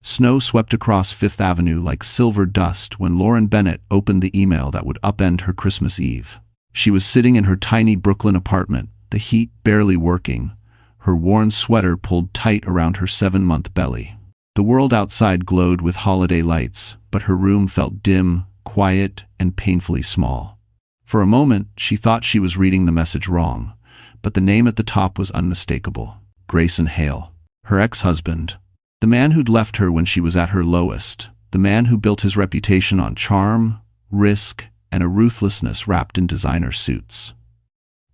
Snow swept across Fifth Avenue like silver dust when Lauren Bennett opened the email that would upend her Christmas Eve. She was sitting in her tiny Brooklyn apartment, the heat barely working, her worn sweater pulled tight around her 7-month belly. The world outside glowed with holiday lights, but her room felt dim, quiet, and painfully small. For a moment, she thought she was reading the message wrong, but the name at the top was unmistakable. Grayson Hale. Her ex-husband. The man who'd left her when she was at her lowest. The man who built his reputation on charm, risk, and a ruthlessness wrapped in designer suits.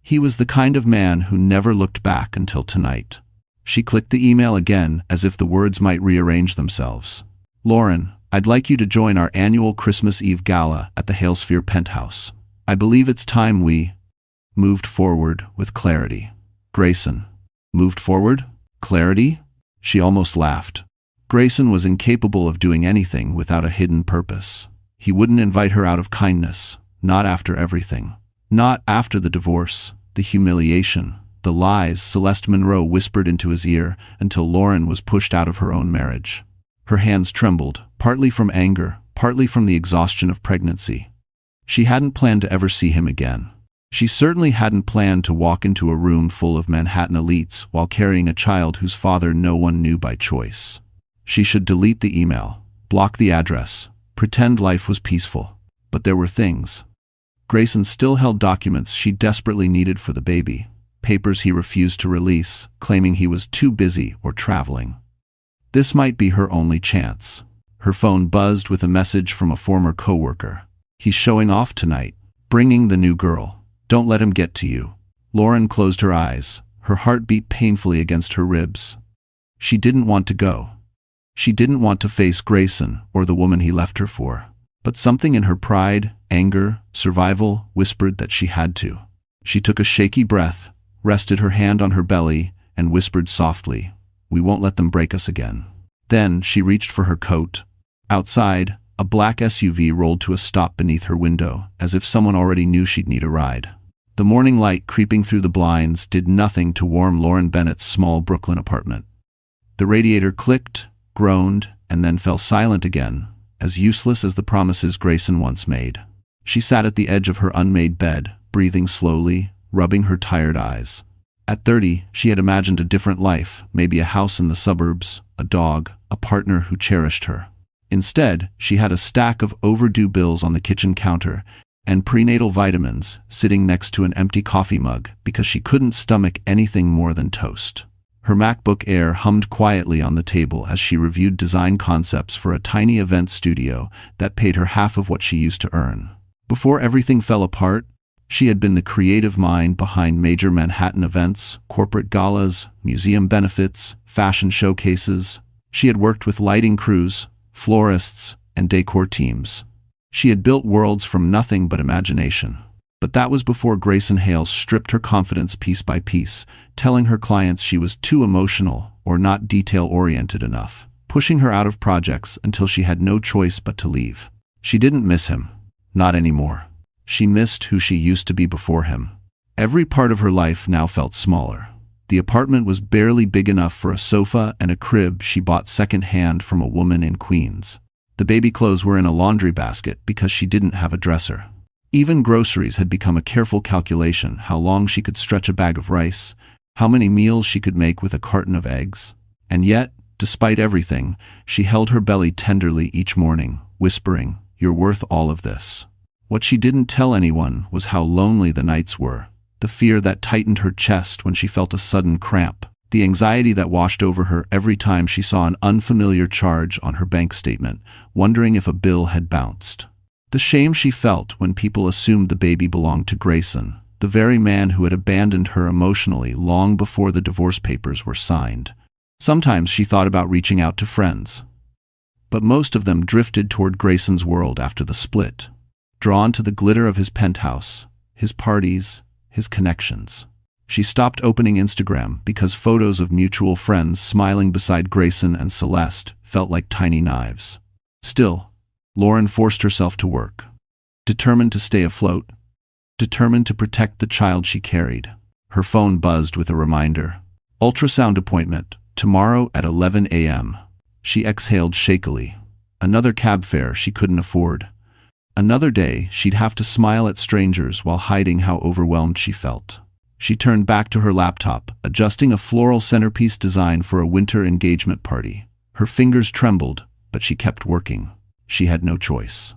He was the kind of man who never looked back until tonight. She clicked the email again as if the words might rearrange themselves. Lauren, I'd like you to join our annual Christmas Eve gala at the Halesphere penthouse. I believe it's time we moved forward with clarity. Grayson. Moved forward? Clarity? She almost laughed. Grayson was incapable of doing anything without a hidden purpose. He wouldn't invite her out of kindness, not after everything. Not after the divorce, the humiliation, the lies Celeste Monroe whispered into his ear until Lauren was pushed out of her own marriage. Her hands trembled, partly from anger, partly from the exhaustion of pregnancy. She hadn't planned to ever see him again. She certainly hadn't planned to walk into a room full of Manhattan elites while carrying a child whose father no one knew by choice. She should delete the email, block the address, pretend life was peaceful. But there were things. Grayson still held documents she desperately needed for the baby, papers he refused to release, claiming he was too busy or traveling. This might be her only chance. Her phone buzzed with a message from a former coworker. He's showing off tonight, bringing the new girl. Don't let him get to you. Lauren closed her eyes, her heart beat painfully against her ribs. She didn't want to go. She didn't want to face Grayson or the woman he left her for. But something in her pride, anger, survival whispered that she had to. She took a shaky breath, rested her hand on her belly, and whispered softly, "We won't let them break us again." Then she reached for her coat. Outside, a black SUV rolled to a stop beneath her window, as if someone already knew she'd need a ride. The morning light creeping through the blinds did nothing to warm Lauren Bennett's small Brooklyn apartment. The radiator clicked, groaned, and then fell silent again, as useless as the promises Grayson once made. She sat at the edge of her unmade bed, breathing slowly, rubbing her tired eyes. At 30, she had imagined a different life, maybe a house in the suburbs, a dog, a partner who cherished her. Instead, she had a stack of overdue bills on the kitchen counter and prenatal vitamins sitting next to an empty coffee mug because she couldn't stomach anything more than toast. Her MacBook Air hummed quietly on the table as she reviewed design concepts for a tiny event studio that paid her half of what she used to earn. Before everything fell apart, she had been the creative mind behind major Manhattan events, corporate galas, museum benefits, fashion showcases. She had worked with lighting crews, florists, and decor teams. She had built worlds from nothing but imagination. But that was before Grayson Hale stripped her confidence piece by piece, telling her clients she was too emotional or not detail-oriented enough, pushing her out of projects until she had no choice but to leave. She didn't miss him. Not anymore. She missed who she used to be before him. Every part of her life now felt smaller. The apartment was barely big enough for a sofa and a crib she bought second-hand from a woman in Queens. The baby clothes were in a laundry basket because she didn't have a dresser. Even groceries had become a careful calculation: how long she could stretch a bag of rice, how many meals she could make with a carton of eggs. And yet, despite everything, she held her belly tenderly each morning, whispering, "You're worth all of this." What she didn't tell anyone was how lonely the nights were, the fear that tightened her chest when she felt a sudden cramp, the anxiety that washed over her every time she saw an unfamiliar charge on her bank statement, wondering if a bill had bounced. The shame she felt when people assumed the baby belonged to Grayson, the very man who had abandoned her emotionally long before the divorce papers were signed. Sometimes she thought about reaching out to friends, but most of them drifted toward Grayson's world after the split, drawn to the glitter of his penthouse, his parties, his connections. She stopped opening Instagram because photos of mutual friends smiling beside Grayson and Celeste felt like tiny knives. Still, Lauren forced herself to work, determined to stay afloat, determined to protect the child she carried. Her phone buzzed with a reminder. Ultrasound appointment, tomorrow at 11 a.m. She exhaled shakily. Another cab fare she couldn't afford. Another day she'd have to smile at strangers while hiding how overwhelmed she felt. She turned back to her laptop, adjusting a floral centerpiece design for a winter engagement party. Her fingers trembled, but she kept working. She had no choice.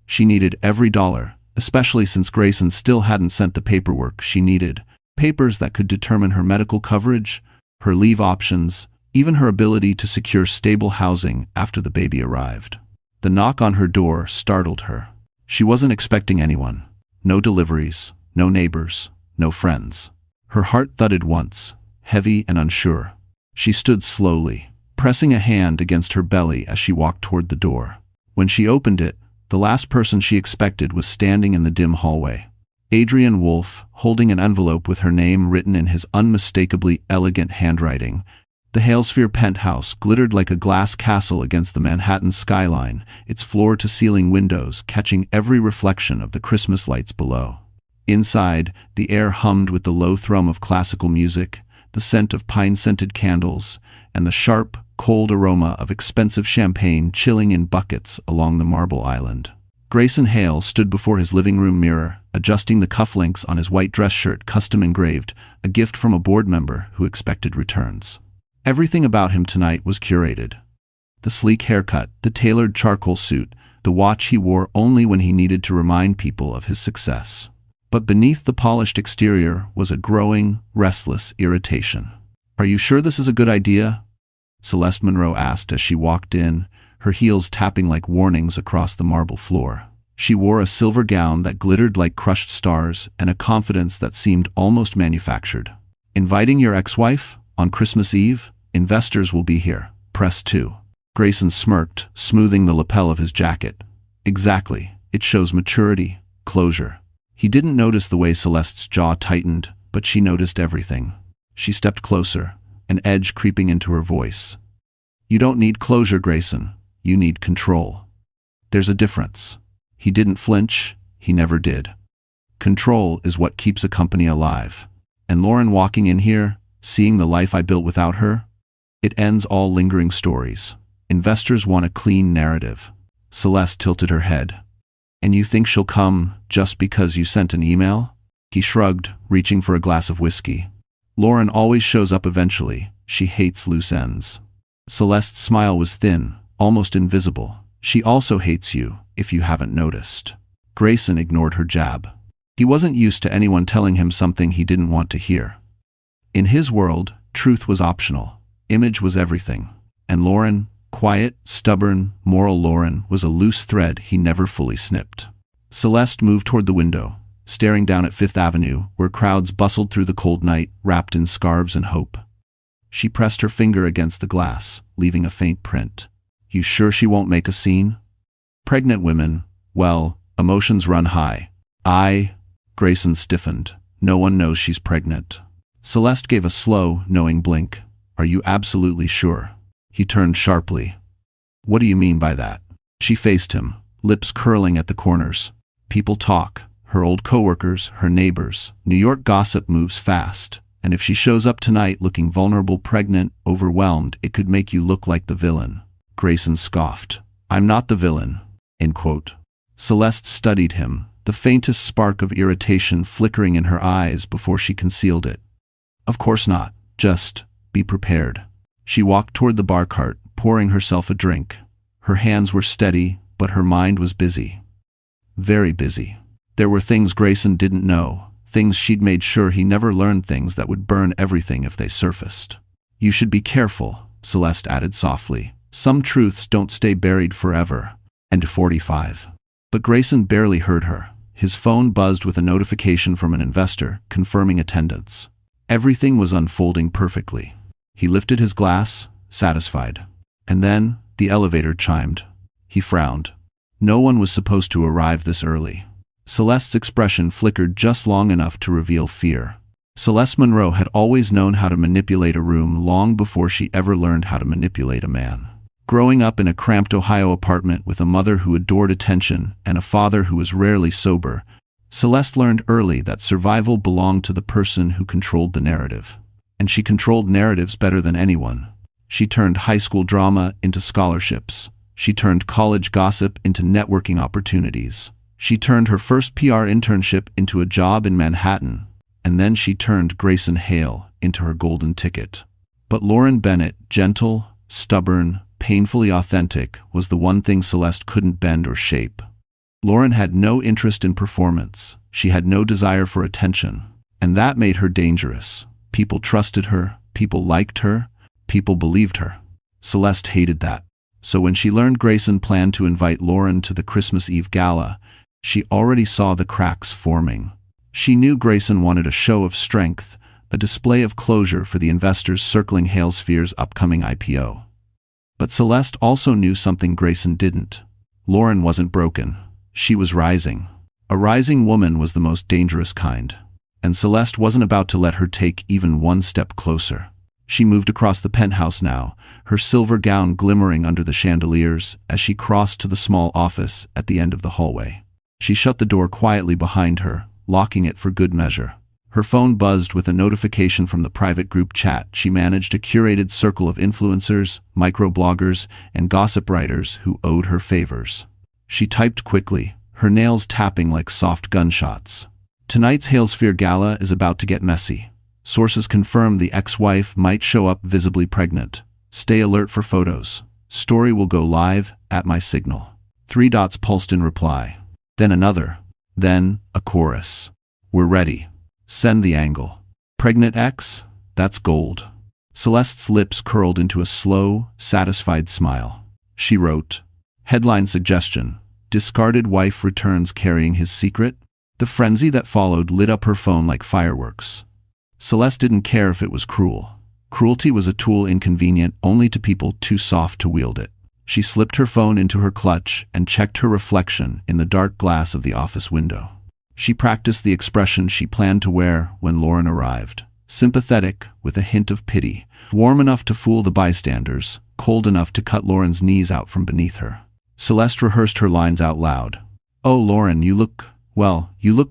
She needed every dollar, especially since Grayson still hadn't sent the paperwork she needed. Papers that could determine her medical coverage, her leave options, even her ability to secure stable housing after the baby arrived. The knock on her door startled her. She wasn't expecting anyone. No deliveries, no neighbors, no friends. Her heart thudded once, heavy and unsure. She stood slowly, pressing a hand against her belly as she walked toward the door. When she opened it, the last person she expected was standing in the dim hallway. Adrian Wolfe, holding an envelope with her name written in his unmistakably elegant handwriting. The Halesphere penthouse glittered like a glass castle against the Manhattan skyline, its floor-to-ceiling windows catching every reflection of the Christmas lights below. Inside, the air hummed with the low thrum of classical music, the scent of pine-scented candles, and the sharp, cold aroma of expensive champagne chilling in buckets along the marble island. Grayson Hale stood before his living room mirror, adjusting the cufflinks on his white dress shirt custom engraved, a gift from a board member who expected returns. Everything about him tonight was curated. The sleek haircut, the tailored charcoal suit, the watch he wore only when he needed to remind people of his success. But beneath the polished exterior was a growing, restless irritation. "Are you sure this is a good idea?" Celeste Monroe asked as she walked in, her heels tapping like warnings across the marble floor. She wore a silver gown that glittered like crushed stars and a confidence that seemed almost manufactured. "Inviting your ex-wife? On Christmas Eve? Investors will be here. Press 2. Grayson smirked, smoothing the lapel of his jacket. "Exactly. It shows maturity, closure." He didn't notice the way Celeste's jaw tightened, but she noticed everything. She stepped closer, an edge creeping into her voice. "You don't need closure, Grayson. You need control. There's a difference." He didn't flinch. He never did. "Control is what keeps a company alive. And Lauren walking in here, seeing the life I built without her, it ends all lingering stories. Investors want a clean narrative." Celeste tilted her head. "And you think she'll come just because you sent an email?" He shrugged, reaching for a glass of whiskey. "Lauren always shows up eventually. She hates loose ends." Celeste's smile was thin, almost invisible. "She also hates you, if you haven't noticed." Grayson ignored her jab. He wasn't used to anyone telling him something he didn't want to hear. In his world, truth was optional. Image was everything. And Lauren, quiet, stubborn, moral Lauren, was a loose thread he never fully snipped. Celeste moved toward the window, staring down at Fifth Avenue, where crowds bustled through the cold night, wrapped in scarves and hope. She pressed her finger against the glass, leaving a faint print. "You sure she won't make a scene?" Pregnant women, well, emotions run high. Grayson stiffened. "No one knows she's pregnant." Celeste gave a slow, knowing blink. "Are you absolutely sure?" He turned sharply. "What do you mean by that?" She faced him, lips curling at the corners. "People talk. Her old coworkers, her neighbors. New York gossip moves fast. And if she shows up tonight looking vulnerable, pregnant, overwhelmed, it could make you look like the villain." Grayson scoffed. "I'm not the villain." End quote. Celeste studied him, the faintest spark of irritation flickering in her eyes before she concealed it. "Of course not. Just be prepared." She walked toward the bar cart, pouring herself a drink. Her hands were steady, but her mind was busy. Very busy. There were things Grayson didn't know, things she'd made sure he never learned, things that would burn everything if they surfaced. "You should be careful," Celeste added softly. "Some truths don't stay buried forever." And 45. But Grayson barely heard her. His phone buzzed with a notification from an investor, confirming attendance. Everything was unfolding perfectly. He lifted his glass, satisfied. And then, the elevator chimed. He frowned. No one was supposed to arrive this early. Celeste's expression flickered just long enough to reveal fear. Celeste Monroe had always known how to manipulate a room long before she ever learned how to manipulate a man. Growing up in a cramped Ohio apartment with a mother who adored attention and a father who was rarely sober, Celeste learned early that survival belonged to the person who controlled the narrative. And she controlled narratives better than anyone. She turned high school drama into scholarships. She turned college gossip into networking opportunities. She turned her first PR internship into a job in Manhattan. And then she turned Grayson Hale into her golden ticket. But Lauren Bennett, gentle, stubborn, painfully authentic, was the one thing Celeste couldn't bend or shape. Lauren had no interest in performance. She had no desire for attention. And that made her dangerous. People trusted her, people liked her, people believed her. Celeste hated that. So when she learned Grayson planned to invite Lauren to the Christmas Eve gala, she already saw the cracks forming. She knew Grayson wanted a show of strength, a display of closure for the investors circling Halesphere's upcoming IPO. But Celeste also knew something Grayson didn't. Lauren wasn't broken. She was rising. A rising woman was the most dangerous kind. And Celeste wasn't about to let her take even one step closer. She moved across the penthouse now, her silver gown glimmering under the chandeliers as she crossed to the small office at the end of the hallway. She shut the door quietly behind her, locking it for good measure. Her phone buzzed with a notification from the private group chat. She managed a curated circle of influencers, microbloggers, and gossip writers who owed her favors. She typed quickly, her nails tapping like soft gunshots. Tonight's Halesphere Gala is about to get messy. Sources confirm the ex-wife might show up visibly pregnant. Stay alert for photos. Story will go live at my signal. 3 dots pulsed in reply. Then another. Then a chorus. We're ready. Send the angle. Pregnant ex? That's gold. Celeste's lips curled into a slow, satisfied smile. She wrote, headline suggestion, discarded wife returns carrying his secret? The frenzy that followed lit up her phone like fireworks. Celeste didn't care if it was cruel. Cruelty was a tool inconvenient only to people too soft to wield it. She slipped her phone into her clutch and checked her reflection in the dark glass of the office window. She practiced the expression she planned to wear when Lauren arrived. Sympathetic, with a hint of pity, warm enough to fool the bystanders, cold enough to cut Lauren's knees out from beneath her. Celeste rehearsed her lines out loud. Oh, Lauren, you look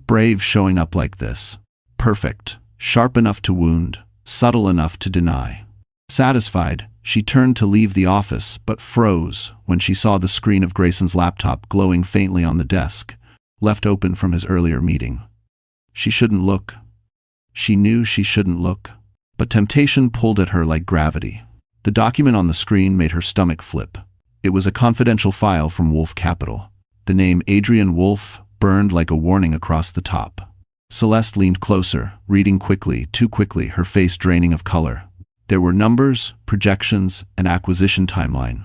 brave showing up like this. Perfect. Sharp enough to wound, subtle enough to deny. Satisfied, she turned to leave the office but froze when she saw the screen of Grayson's laptop glowing faintly on the desk, left open from his earlier meeting. She shouldn't look. She knew she shouldn't look. But temptation pulled at her like gravity. The document on the screen made her stomach flip. It was a confidential file from Wolf Capital. The name Adrian Wolf burned like a warning across the top. Celeste leaned closer, reading quickly, too quickly, her face draining of color. There were numbers, projections, an acquisition timeline.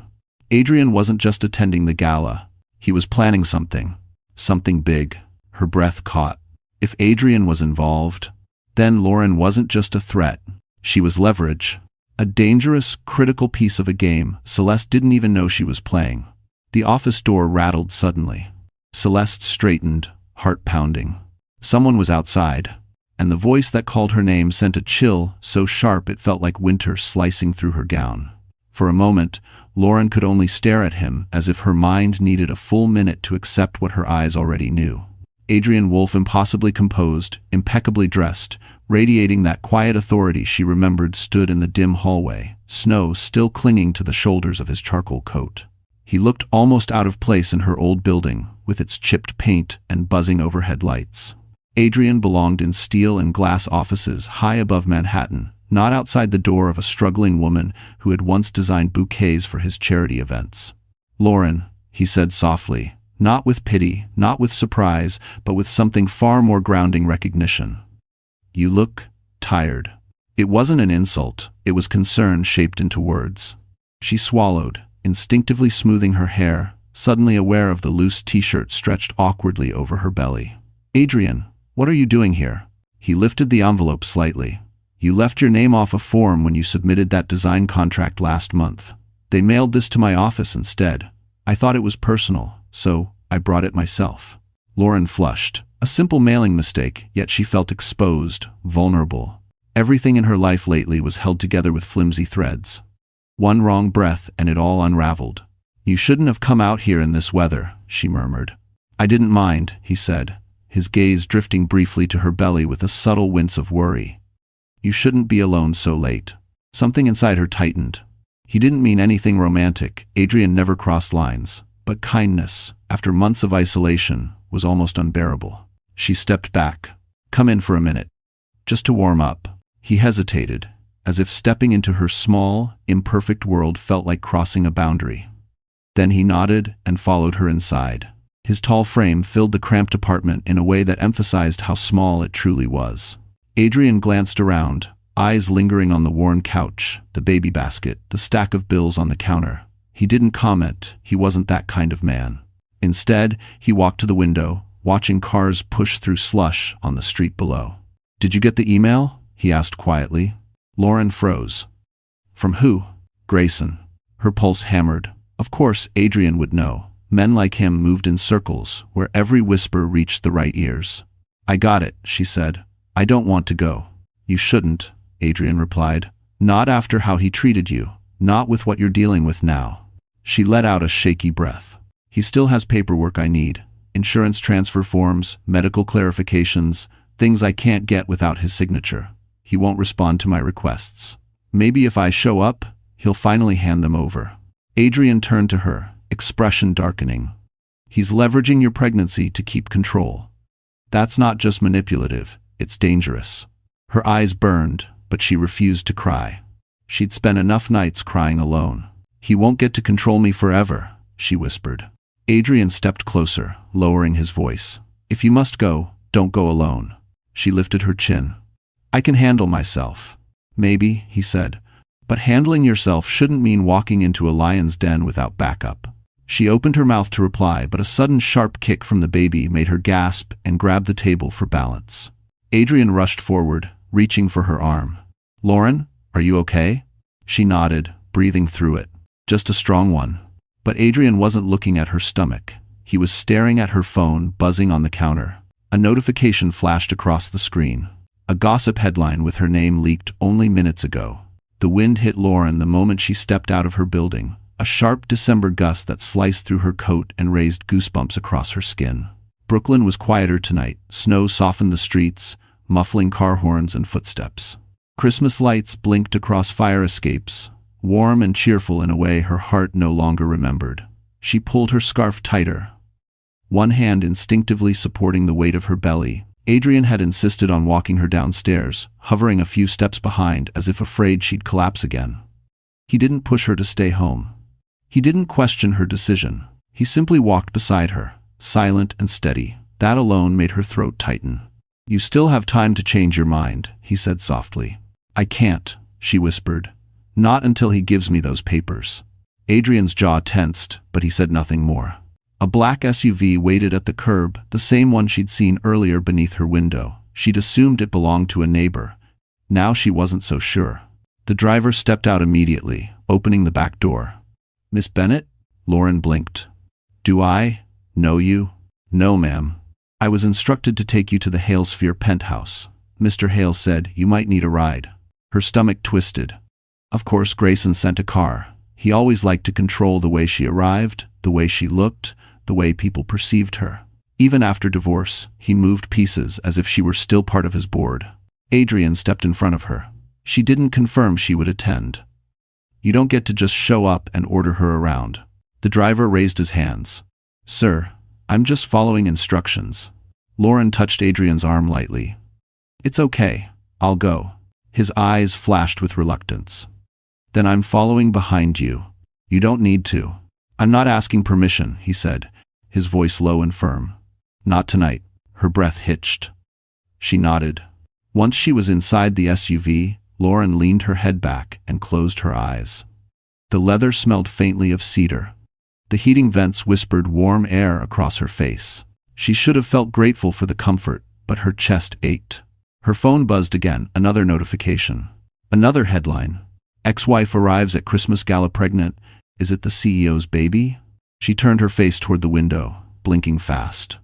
Adrian wasn't just attending the gala. He was planning something. Something big. Her breath caught. If Adrian was involved, then Lauren wasn't just a threat. She was leverage. A dangerous, critical piece of a game Celeste didn't even know she was playing. The office door rattled suddenly. Celeste straightened, heart pounding. Someone was outside, and the voice that called her name sent a chill so sharp it felt like winter slicing through her gown. For a moment, Lauren could only stare at him as if her mind needed a full minute to accept what her eyes already knew. Adrian Wolf, impossibly composed, impeccably dressed, radiating that quiet authority she remembered, stood in the dim hallway, snow still clinging to the shoulders of his charcoal coat. He looked almost out of place in her old building, with its chipped paint and buzzing overhead lights. Adrian belonged in steel and glass offices high above Manhattan, not outside the door of a struggling woman who had once designed bouquets for his charity events. Lauren, he said softly, not with pity, not with surprise, but with something far more grounding recognition. You look tired. It wasn't an insult, it was concern shaped into words. She swallowed, instinctively smoothing her hair, suddenly aware of the loose t-shirt stretched awkwardly over her belly. Adrian, what are you doing here? He lifted the envelope slightly. You left your name off a form when you submitted that design contract last month. They mailed this to my office instead. I thought it was personal, so I brought it myself. Lauren flushed. A simple mailing mistake, yet she felt exposed, vulnerable. Everything in her life lately was held together with flimsy threads. One wrong breath and it all unraveled. You shouldn't have come out here in this weather, she murmured. I didn't mind, he said, his gaze drifting briefly to her belly with a subtle wince of worry. You shouldn't be alone so late. Something inside her tightened. He didn't mean anything romantic. Adrian never crossed lines. But kindness, after months of isolation, was almost unbearable. She stepped back. "Come in for a minute. Just to warm up." He hesitated, as if stepping into her small, imperfect world felt like crossing a boundary. Then he nodded and followed her inside. His tall frame filled the cramped apartment in a way that emphasized how small it truly was. Adrian glanced around, eyes lingering on the worn couch, the baby basket, the stack of bills on the counter. He didn't comment. He wasn't that kind of man. Instead, he walked to the window, watching cars push through slush on the street below. "Did you get the email?" he asked quietly. Lauren froze. "From who?" "Grayson." Her pulse hammered. Of course, Adrian would know. Men like him moved in circles, where every whisper reached the right ears. "I got it," she said. "I don't want to go." "You shouldn't," Adrian replied. "Not after how he treated you. Not with what you're dealing with now." She let out a shaky breath. "He still has paperwork I need. Insurance transfer forms, medical clarifications, things I can't get without his signature. He won't respond to my requests. Maybe if I show up, he'll finally hand them over." Adrian turned to her, expression darkening. "He's leveraging your pregnancy to keep control. That's not just manipulative, it's dangerous." Her eyes burned, but she refused to cry. She'd spent enough nights crying alone. "He won't get to control me forever," she whispered. Adrian stepped closer, lowering his voice. "If you must go, don't go alone." She lifted her chin. "I can handle myself." "Maybe," he said. "But handling yourself shouldn't mean walking into a lion's den without backup." She opened her mouth to reply, but a sudden sharp kick from the baby made her gasp and grab the table for balance. Adrian rushed forward, reaching for her arm. "Lauren, are you okay?" She nodded, breathing through it. "Just a strong one." But Adrian wasn't looking at her stomach. He was staring at her phone, buzzing on the counter. A notification flashed across the screen. A gossip headline with her name leaked only minutes ago. The wind hit Lauren the moment she stepped out of her building, a sharp December gust that sliced through her coat and raised goosebumps across her skin. Brooklyn was quieter tonight. Snow softened the streets, muffling car horns and footsteps. Christmas lights blinked across fire escapes, warm and cheerful in a way her heart no longer remembered. She pulled her scarf tighter, one hand instinctively supporting the weight of her belly. Adrian had insisted on walking her downstairs, hovering a few steps behind as if afraid she'd collapse again. He didn't push her to stay home. He didn't question her decision. He simply walked beside her, silent and steady. That alone made her throat tighten. "You still have time to change your mind," he said softly. "I can't," she whispered. "Not until he gives me those papers." Adrian's jaw tensed, but he said nothing more. A black SUV waited at the curb, the same one she'd seen earlier beneath her window. She'd assumed it belonged to a neighbor. Now she wasn't so sure. The driver stepped out immediately, opening the back door. "Miss Bennett?" Lauren blinked. "Do I know you?" "No, ma'am. I was instructed to take you to the Halesphere penthouse. Mr. Hale said you might need a ride." Her stomach twisted. Of course Grayson sent a car. He always liked to control the way she arrived, the way she looked, the way people perceived her. Even after divorce, he moved pieces as if she were still part of his board. Adrian stepped in front of her. She didn't confirm she would attend. "You don't get to just show up and order her around." The driver raised his hands. "Sir, I'm just following instructions." Lauren touched Adrian's arm lightly. "It's okay. I'll go." His eyes flashed with reluctance. "Then I'm following behind you. You don't need to." "I'm not asking permission," he said, his voice low and firm. "Not tonight." Her breath hitched. She nodded. Once she was inside the SUV, Lauren leaned her head back and closed her eyes. The leather smelled faintly of cedar. The heating vents whispered warm air across her face. She should have felt grateful for the comfort, but her chest ached. Her phone buzzed again, another notification. Another headline. "Ex-wife arrives at Christmas gala pregnant. Is it the CEO's baby?" She turned her face toward the window, blinking fast.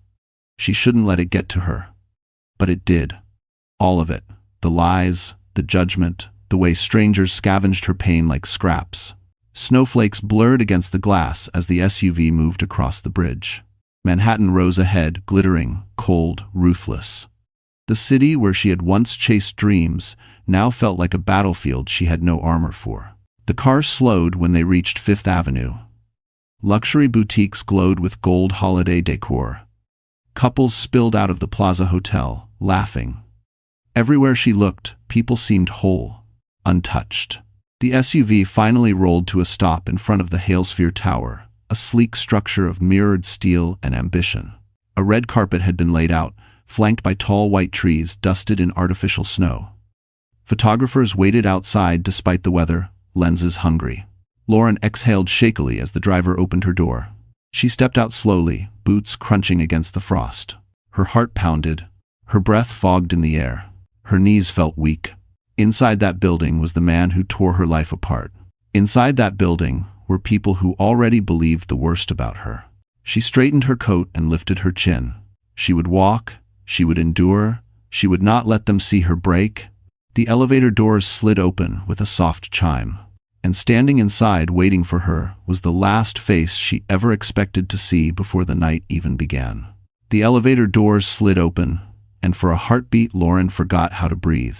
She shouldn't let it get to her. But it did. All of it. The lies, the judgment, the way strangers scavenged her pain like scraps. Snowflakes blurred against the glass as the SUV moved across the bridge. Manhattan rose ahead, glittering, cold, ruthless. The city where she had once chased dreams now felt like a battlefield she had no armor for. The car slowed when they reached Fifth Avenue. Luxury boutiques glowed with gold holiday decor. Couples spilled out of the Plaza Hotel, laughing. Everywhere she looked, people seemed whole, untouched. The SUV finally rolled to a stop in front of the Halesphere Tower, a sleek structure of mirrored steel and ambition. A red carpet had been laid out, flanked by tall white trees dusted in artificial snow. Photographers waited outside despite the weather, lenses hungry. Lauren exhaled shakily as the driver opened her door. She stepped out slowly, boots crunching against the frost. Her heart pounded, her breath fogged in the air. Her knees felt weak. Inside that building was the man who tore her life apart. Inside that building were people who already believed the worst about her. She straightened her coat and lifted her chin. She would walk, she would endure, she would not let them see her break. The elevator doors slid open with a soft chime. And standing inside waiting for her was the last face she ever expected to see before the night even began. The elevator doors slid open, and for a heartbeat Lauren forgot how to breathe.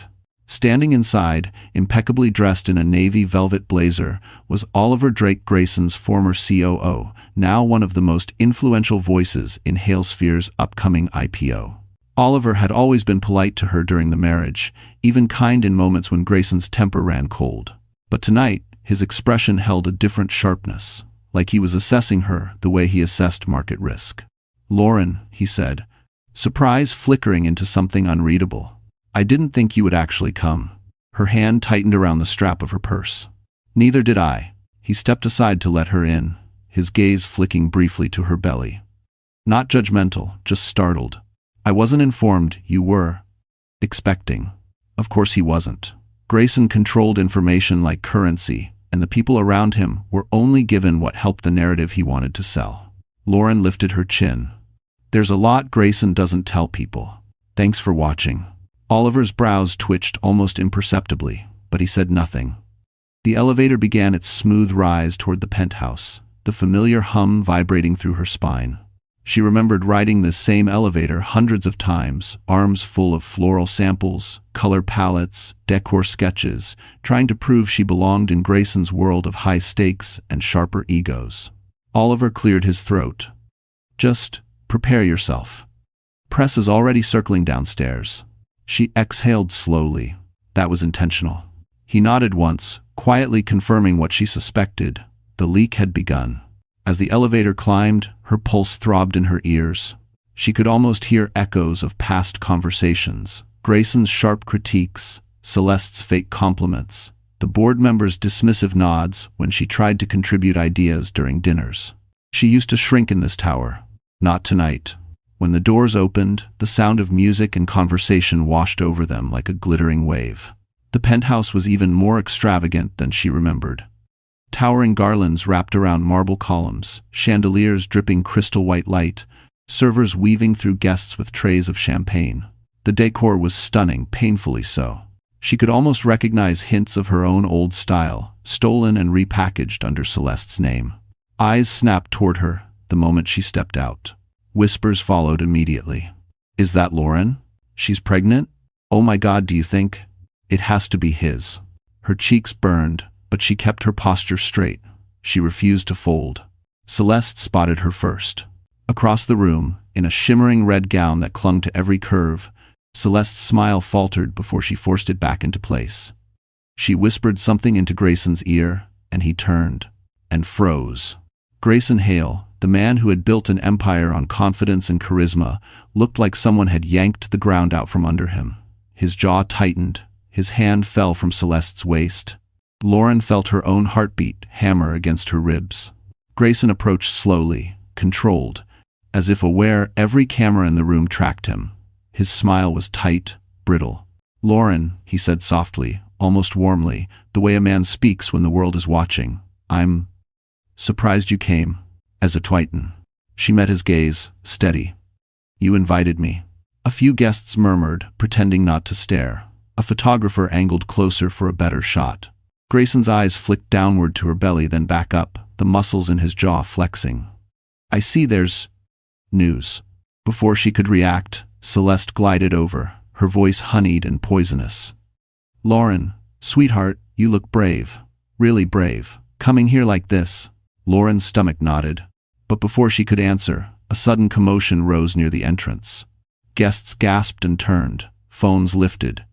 Standing inside, impeccably dressed in a navy velvet blazer, was Oliver Drake Grayson's former COO, now one of the most influential voices in Halesphere's upcoming IPO. Oliver had always been polite to her during the marriage, even kind in moments when Grayson's temper ran cold. But tonight, his expression held a different sharpness, like he was assessing her the way he assessed market risk. "Lauren," he said, surprise flickering into something unreadable. "I didn't think you would actually come." Her hand tightened around the strap of her purse. "Neither did I." He stepped aside to let her in, his gaze flicking briefly to her belly. Not judgmental, just startled. "I wasn't informed you were expecting." Of course he wasn't. Grayson controlled information like currency, and the people around him were only given what helped the narrative he wanted to sell. Lauren lifted her chin. "There's a lot Grayson doesn't tell people. Thanks for watching." Oliver's brows twitched almost imperceptibly, but he said nothing. The elevator began its smooth rise toward the penthouse, the familiar hum vibrating through her spine. She remembered riding this same elevator hundreds of times, arms full of floral samples, color palettes, decor sketches, trying to prove she belonged in Grayson's world of high stakes and sharper egos. Oliver cleared his throat. "Just prepare yourself. Press is already circling downstairs." She exhaled slowly. That was intentional. He nodded once, quietly confirming what she suspected. The leak had begun. As the elevator climbed, her pulse throbbed in her ears. She could almost hear echoes of past conversations, Grayson's sharp critiques, Celeste's fake compliments, the board members' dismissive nods when she tried to contribute ideas during dinners. She used to shrink in this tower. Not tonight. When the doors opened, the sound of music and conversation washed over them like a glittering wave. The penthouse was even more extravagant than she remembered. Towering garlands wrapped around marble columns, chandeliers dripping crystal white light, servers weaving through guests with trays of champagne. The decor was stunning, painfully so. She could almost recognize hints of her own old style, stolen and repackaged under Celeste's name. Eyes snapped toward her the moment she stepped out. Whispers followed immediately. "Is that Lauren? She's pregnant? Oh my God, do you think? It has to be his." Her cheeks burned, but she kept her posture straight. She refused to fold. Celeste spotted her first. Across the room, in a shimmering red gown that clung to every curve, Celeste's smile faltered before she forced it back into place. She whispered something into Grayson's ear, and he turned and froze. Grayson Hale, the man who had built an empire on confidence and charisma, looked like someone had yanked the ground out from under him. His jaw tightened, his hand fell from Celeste's waist. Lauren felt her own heartbeat hammer against her ribs. Grayson approached slowly, controlled, as if aware every camera in the room tracked him. His smile was tight, brittle. "Lauren," he said softly, almost warmly, the way a man speaks when the world is watching, "I'm surprised you came. As a Twiton." She met his gaze, steady. "You invited me." A few guests murmured, pretending not to stare. A photographer angled closer for a better shot. Grayson's eyes flicked downward to her belly, then back up, the muscles in his jaw flexing. "I see there's news." Before she could react, Celeste glided over, her voice honeyed and poisonous. "Lauren, sweetheart, you look brave. Really brave. Coming here like this. Lauren's stomach knotted. But before she could answer, a sudden commotion rose near the entrance. Guests gasped and turned. Phones lifted.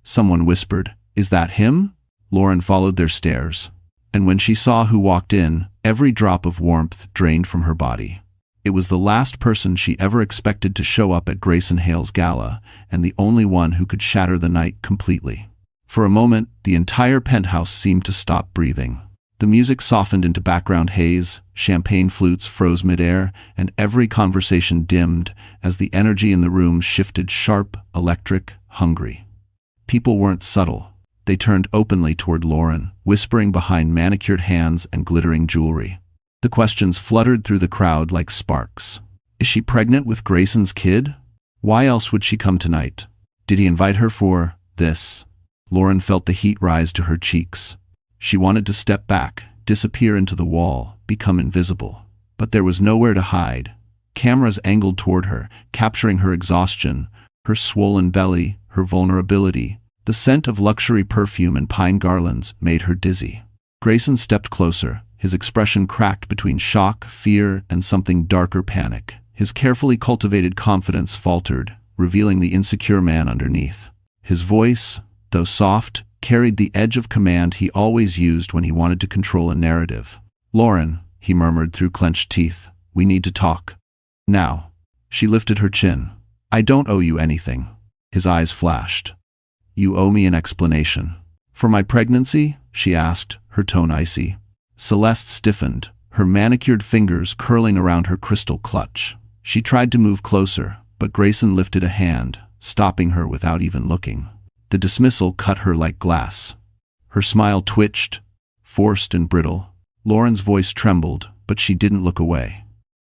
Someone whispered, "Is that him?" Lauren followed their stares. And when she saw who walked in, every drop of warmth drained from her body. It was the last person she ever expected to show up at Grayson Hale's gala, and the only one who could shatter the night completely. For a moment, the entire penthouse seemed to stop breathing. The music softened into background haze, champagne flutes froze midair, and every conversation dimmed as the energy in the room shifted sharp, electric, hungry. People weren't subtle. They turned openly toward Lauren, whispering behind manicured hands and glittering jewelry. The questions fluttered through the crowd like sparks. Is she pregnant with Grayson's kid? Why else would she come tonight? Did he invite her for this? Lauren felt the heat rise to her cheeks. She wanted to step back, disappear into the wall, become invisible. But there was nowhere to hide. Cameras angled toward her, capturing her exhaustion, her swollen belly, her vulnerability. The scent of luxury perfume and pine garlands made her dizzy. Grayson stepped closer, his expression cracked between shock, fear, and something darker, panic. His carefully cultivated confidence faltered, revealing the insecure man underneath. His voice, though soft, carried the edge of command he always used when he wanted to control a narrative. "Lauren," he murmured through clenched teeth, "we need to talk. Now." She lifted her chin. "I don't owe you anything." His eyes flashed. "You owe me an explanation." "For my pregnancy?" she asked, her tone icy. Celeste stiffened, her manicured fingers curling around her crystal clutch. She tried to move closer, but Grayson lifted a hand, stopping her without even looking. The dismissal cut her like glass. Her smile twitched, forced and brittle. Lauren's voice trembled, but she didn't look away.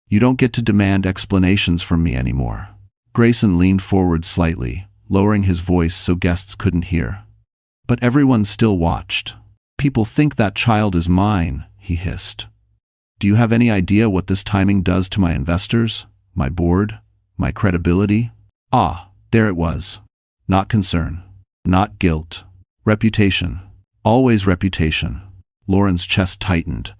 "You don't get to demand explanations from me anymore." Grayson leaned forward slightly, lowering his voice so guests couldn't hear. But everyone still watched. "People think that child is mine," he hissed. "Do you have any idea what this timing does to my investors, my board, my credibility?" Ah, there it was. Not concern. Not guilt. Reputation. Always reputation. Lauren's chest tightened.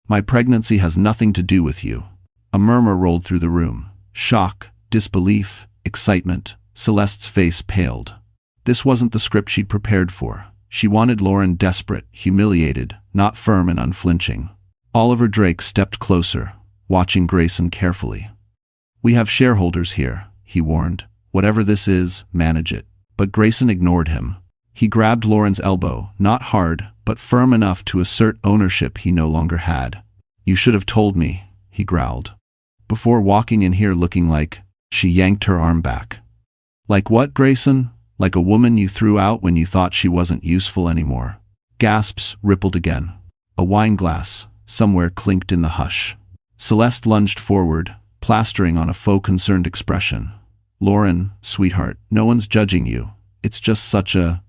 "My pregnancy has nothing to do with you." A murmur rolled through the room. Shock, disbelief, excitement. Celeste's face paled. This wasn't the script she'd prepared for. She wanted Lauren desperate, humiliated, not firm and unflinching. Oliver Drake stepped closer, watching Grayson carefully. "We have shareholders here," he warned. "Whatever this is, manage it." But Grayson ignored him. He grabbed Lauren's elbow, not hard, but firm enough to assert ownership he no longer had. "You should have told me," he growled. "Before walking in here looking like—" She yanked her arm back. "Like what, Grayson? Like a woman you threw out when you thought she wasn't useful anymore." Gasps rippled again. A wine glass, somewhere, clinked in the hush. Celeste lunged forward, plastering on a faux concerned expression. "Lauren, sweetheart, no one's judging you. It's just such a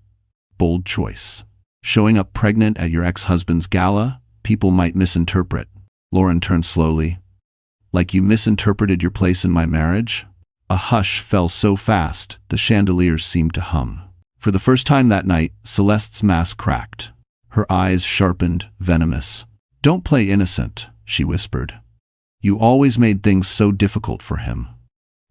bold choice. Showing up pregnant at your ex-husband's gala, people might misinterpret." Lauren turned slowly. "Like you misinterpreted your place in my marriage?" A hush fell so fast, the chandeliers seemed to hum. For the first time that night, Celeste's mask cracked. Her eyes sharpened, venomous. "Don't play innocent," she whispered. "You always made things so difficult for him.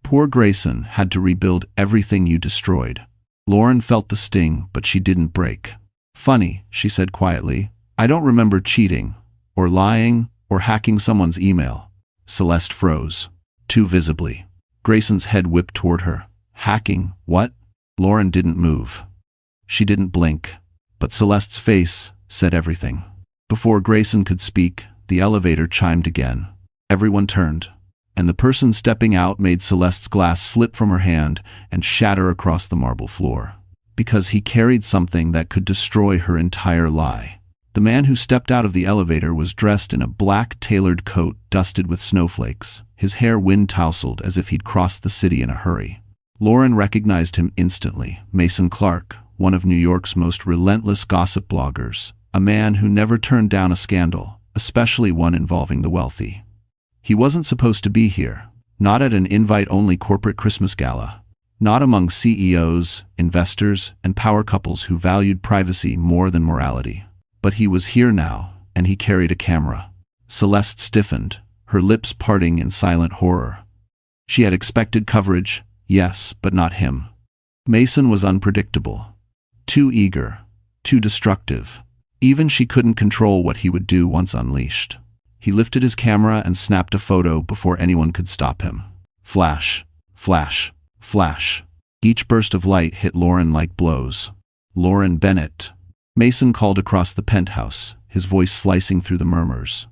Poor Grayson had to rebuild everything you destroyed." Lauren felt the sting, but she didn't break. "Funny," she said quietly. "I don't remember cheating, or lying, or hacking someone's email." Celeste froze, too visibly. Grayson's head whipped toward her. "Hacking? What?" Lauren didn't move. She didn't blink, but Celeste's face said everything. Before Grayson could speak, the elevator chimed again. Everyone turned, and the person stepping out made Celeste's glass slip from her hand and shatter across the marble floor. Because he carried something that could destroy her entire lie. The man who stepped out of the elevator was dressed in a black tailored coat dusted with snowflakes, his hair wind-tousled as if he'd crossed the city in a hurry. Lauren recognized him instantly. Mason Clark, one of New York's most relentless gossip bloggers, a man who never turned down a scandal, especially one involving the wealthy. He wasn't supposed to be here, not at an invite-only corporate Christmas gala, not among CEOs, investors, and power couples who valued privacy more than morality. But he was here now, and he carried a camera. Celeste stiffened, her lips parting in silent horror. She had expected coverage, yes, but not him. Mason was unpredictable. Too eager. Too destructive. Even she couldn't control what he would do once unleashed. He lifted his camera and snapped a photo before anyone could stop him. Flash. Flash. Flash. Each burst of light hit Lauren like blows. Lauren Bennett. Mason called across the penthouse, his voice slicing through the murmurs.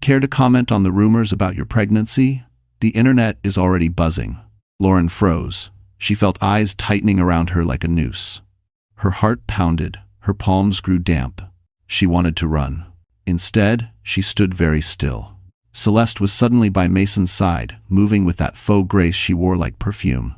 Care to comment on the rumors about your pregnancy? The internet is already buzzing. Lauren froze. She felt eyes tightening around her like a noose. Her heart pounded, her palms grew damp. She wanted to run. Instead, she stood very still. Celeste was suddenly by Mason's side, moving with that faux grace she wore like perfume.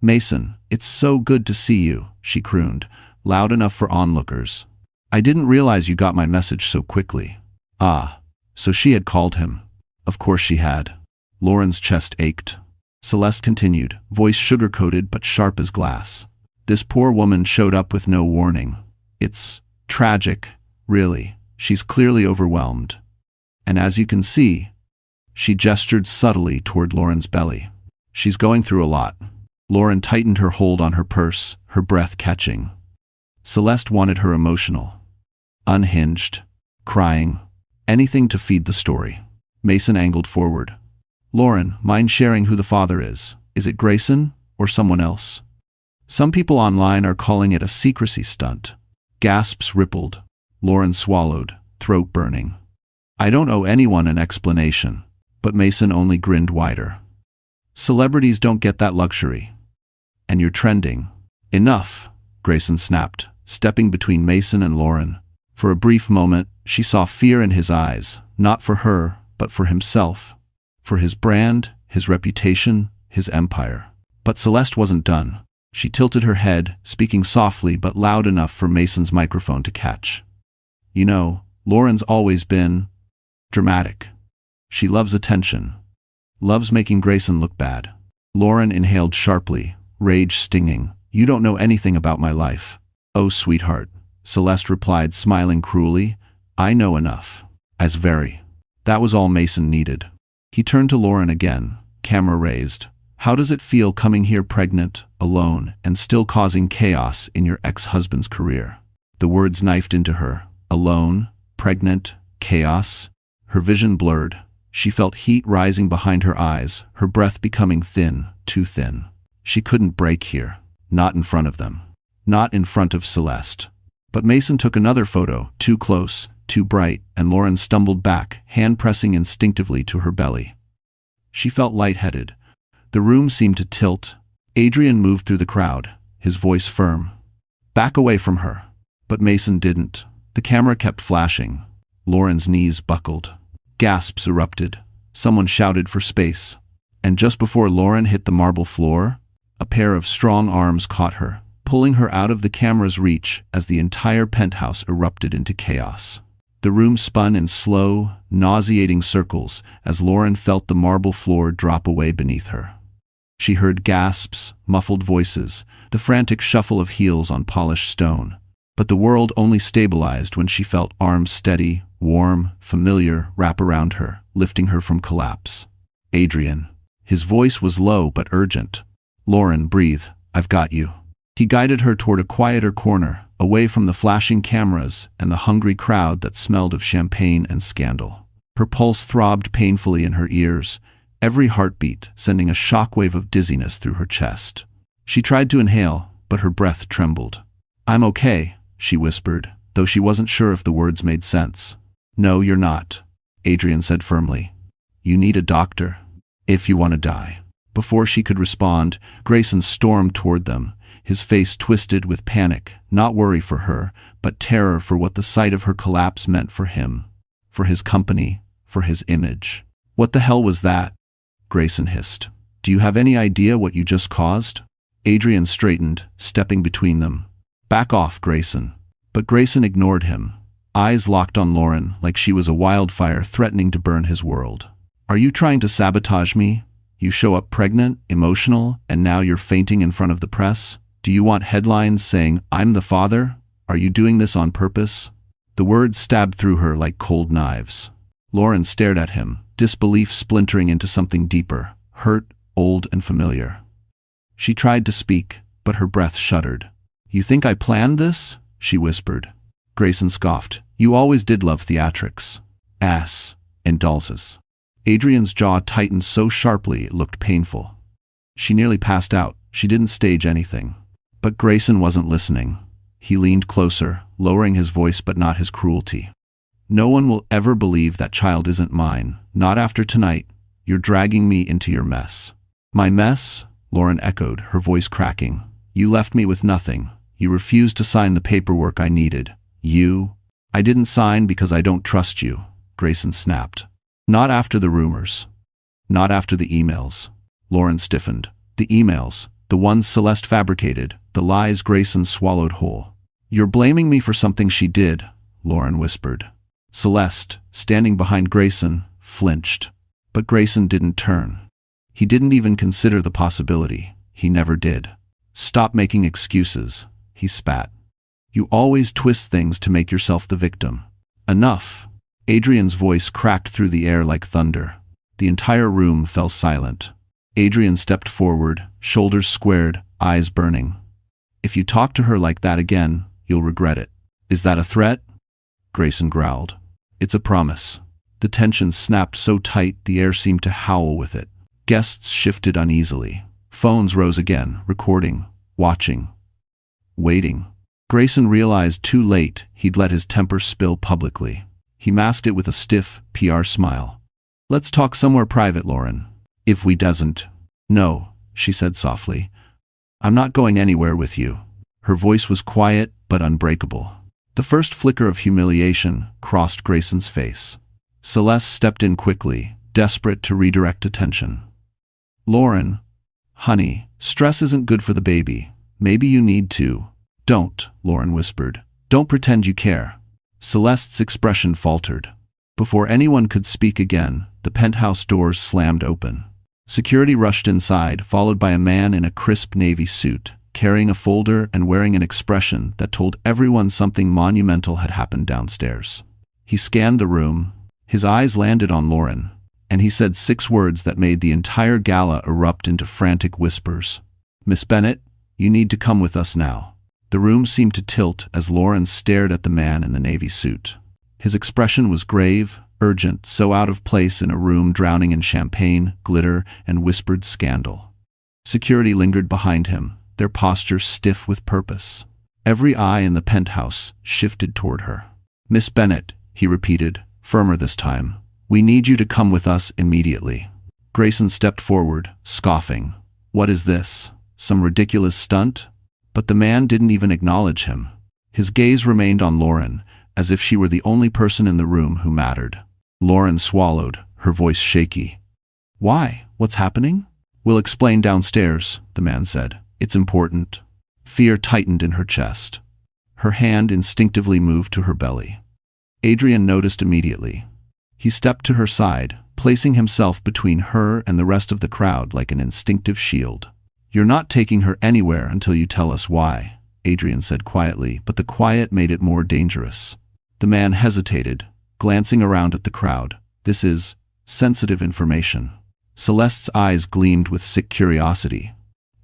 "Mason, it's so good to see you," she crooned, loud enough for onlookers. "I didn't realize you got my message so quickly." Ah, so she had called him. Of course she had. Lauren's chest ached. Celeste continued, voice sugar-coated but sharp as glass. "This poor woman showed up with no warning. It's tragic, really. She's clearly overwhelmed. And as you can see," she gestured subtly toward Lauren's belly, "she's going through a lot." Lauren tightened her hold on her purse, her breath catching. Celeste wanted her emotional. Unhinged. Crying. Anything to feed the story. Mason angled forward. "Lauren, mind sharing who the father is? Is it Grayson, or someone else? Some people online are calling it a secrecy stunt." Gasps rippled. Lauren swallowed, throat burning. "I don't owe anyone an explanation." But Mason only grinned wider. "Celebrities don't get that luxury. And you're trending." "Enough," Grayson snapped, stepping between Mason and Lauren. For a brief moment, she saw fear in his eyes, not for her, but for himself. For his brand, his reputation, his empire. But Celeste wasn't done. She tilted her head, speaking softly but loud enough for Mason's microphone to catch. "You know, Lauren's always been dramatic. She loves attention. Loves making Grayson look bad." Lauren inhaled sharply, rage stinging. "You don't know anything about my life." "Oh, sweetheart," Celeste replied, smiling cruelly. "I know enough." As very. That was all Mason needed. He turned to Lauren again, camera raised. "How does it feel coming here pregnant, alone, and still causing chaos in your ex-husband's career?" The words knifed into her. Alone, pregnant, chaos. Her vision blurred. She felt heat rising behind her eyes, her breath becoming thin, too thin. She couldn't break here. Not in front of them. Not in front of Celeste. But Mason took another photo, too close, too bright, and Lauren stumbled back, hand pressing instinctively to her belly. She felt lightheaded. The room seemed to tilt. Adrian moved through the crowd, his voice firm. "Back away from her." But Mason didn't. The camera kept flashing. Lauren's knees buckled. Gasps erupted. Someone shouted for space. And just before Lauren hit the marble floor, a pair of strong arms caught her, pulling her out of the camera's reach as the entire penthouse erupted into chaos. The room spun in slow, nauseating circles as Lauren felt the marble floor drop away beneath her. She heard gasps, muffled voices, the frantic shuffle of heels on polished stone. But the world only stabilized when she felt arms steady, warm, familiar wrap around her, lifting her from collapse. "Adrian." His voice was low but urgent. "Lauren, breathe. I've got you." He guided her toward a quieter corner, away from the flashing cameras and the hungry crowd that smelled of champagne and scandal. Her pulse throbbed painfully in her ears, every heartbeat sending a shockwave of dizziness through her chest. She tried to inhale, but her breath trembled. "I'm okay," she whispered, though she wasn't sure if the words made sense. "No, you're not," Adrian said firmly. "You need a doctor. If you want to die." Before she could respond, Grayson stormed toward them, his face twisted with panic, not worry for her, but terror for what the sight of her collapse meant for him, for his company, for his image. "What the hell was that?" Grayson hissed. "Do you have any idea what you just caused?" Adrian straightened, stepping between them. "Back off, Grayson." But Grayson ignored him, eyes locked on Lauren like she was a wildfire threatening to burn his world. "Are you trying to sabotage me? You show up pregnant, emotional, and now you're fainting in front of the press? Do you want headlines saying, 'I'm the father'? Are you doing this on purpose?" The words stabbed through her like cold knives. Lauren stared at him, disbelief splintering into something deeper, hurt, old and familiar. She tried to speak, but her breath shuddered. "You think I planned this?" she whispered. Grayson scoffed. "You always did love theatrics. Ass. And dolls." Adrian's jaw tightened so sharply it looked painful. She nearly passed out. She didn't stage anything. But Grayson wasn't listening. He leaned closer, lowering his voice but not his cruelty. "No one will ever believe that child isn't mine. Not after tonight. You're dragging me into your mess." "My mess?" Lauren echoed, her voice cracking. "You left me with nothing. You refused to sign the paperwork I needed. I didn't sign because I don't trust you," Grayson snapped. "Not after the rumors. Not after the emails." Lauren stiffened. "The emails, the ones Celeste fabricated, the lies Grayson swallowed whole." "You're blaming me for something she did," Lauren whispered. Celeste, standing behind Grayson, flinched. But Grayson didn't turn. He didn't even consider the possibility. He never did. "Stop making excuses," he spat. "You always twist things to make yourself the victim." "Enough." Adrian's voice cracked through the air like thunder. The entire room fell silent. Adrian stepped forward, shoulders squared, eyes burning. "If you talk to her like that again, you'll regret it." "Is that a threat?" Grayson growled. "It's a promise." The tension snapped so tight the air seemed to howl with it. Guests shifted uneasily. Phones rose again, recording, watching, waiting. Grayson realized too late he'd let his temper spill publicly. He masked it with a stiff, PR smile. "Let's talk somewhere private, Lauren. If we doesn't." "No," she said softly. "I'm not going anywhere with you." Her voice was quiet but unbreakable. The first flicker of humiliation crossed Grayson's face. Celeste stepped in quickly, desperate to redirect attention. "Lauren, honey, stress isn't good for the baby. Maybe you need to." "Don't," Lauren whispered. "Don't pretend you care." Celeste's expression faltered. Before anyone could speak again, the penthouse doors slammed open. Security rushed inside, followed by a man in a crisp navy suit, carrying a folder and wearing an expression that told everyone something monumental had happened downstairs. He scanned the room. His eyes landed on Lauren, and he said 6 words that made the entire gala erupt into frantic whispers. "Miss Bennett, you need to come with us now." The room seemed to tilt as Lauren stared at the man in the navy suit. His expression was grave, urgent, so out of place in a room drowning in champagne, glitter, and whispered scandal. Security lingered behind him, their posture stiff with purpose. Every eye in the penthouse shifted toward her. "Miss Bennett," he repeated, firmer this time, "we need you to come with us immediately." Grayson stepped forward, scoffing. "What is this? Some ridiculous stunt?" But the man didn't even acknowledge him. His gaze remained on Lauren, as if she were the only person in the room who mattered. Lauren swallowed, her voice shaky. "Why? What's happening?" "We'll explain downstairs," the man said. "It's important." Fear tightened in her chest. Her hand instinctively moved to her belly. Adrian noticed immediately. He stepped to her side, placing himself between her and the rest of the crowd like an instinctive shield. "You're not taking her anywhere until you tell us why," Adrian said quietly, but the quiet made it more dangerous. The man hesitated, glancing around at the crowd. "This is sensitive information." Celeste's eyes gleamed with sick curiosity.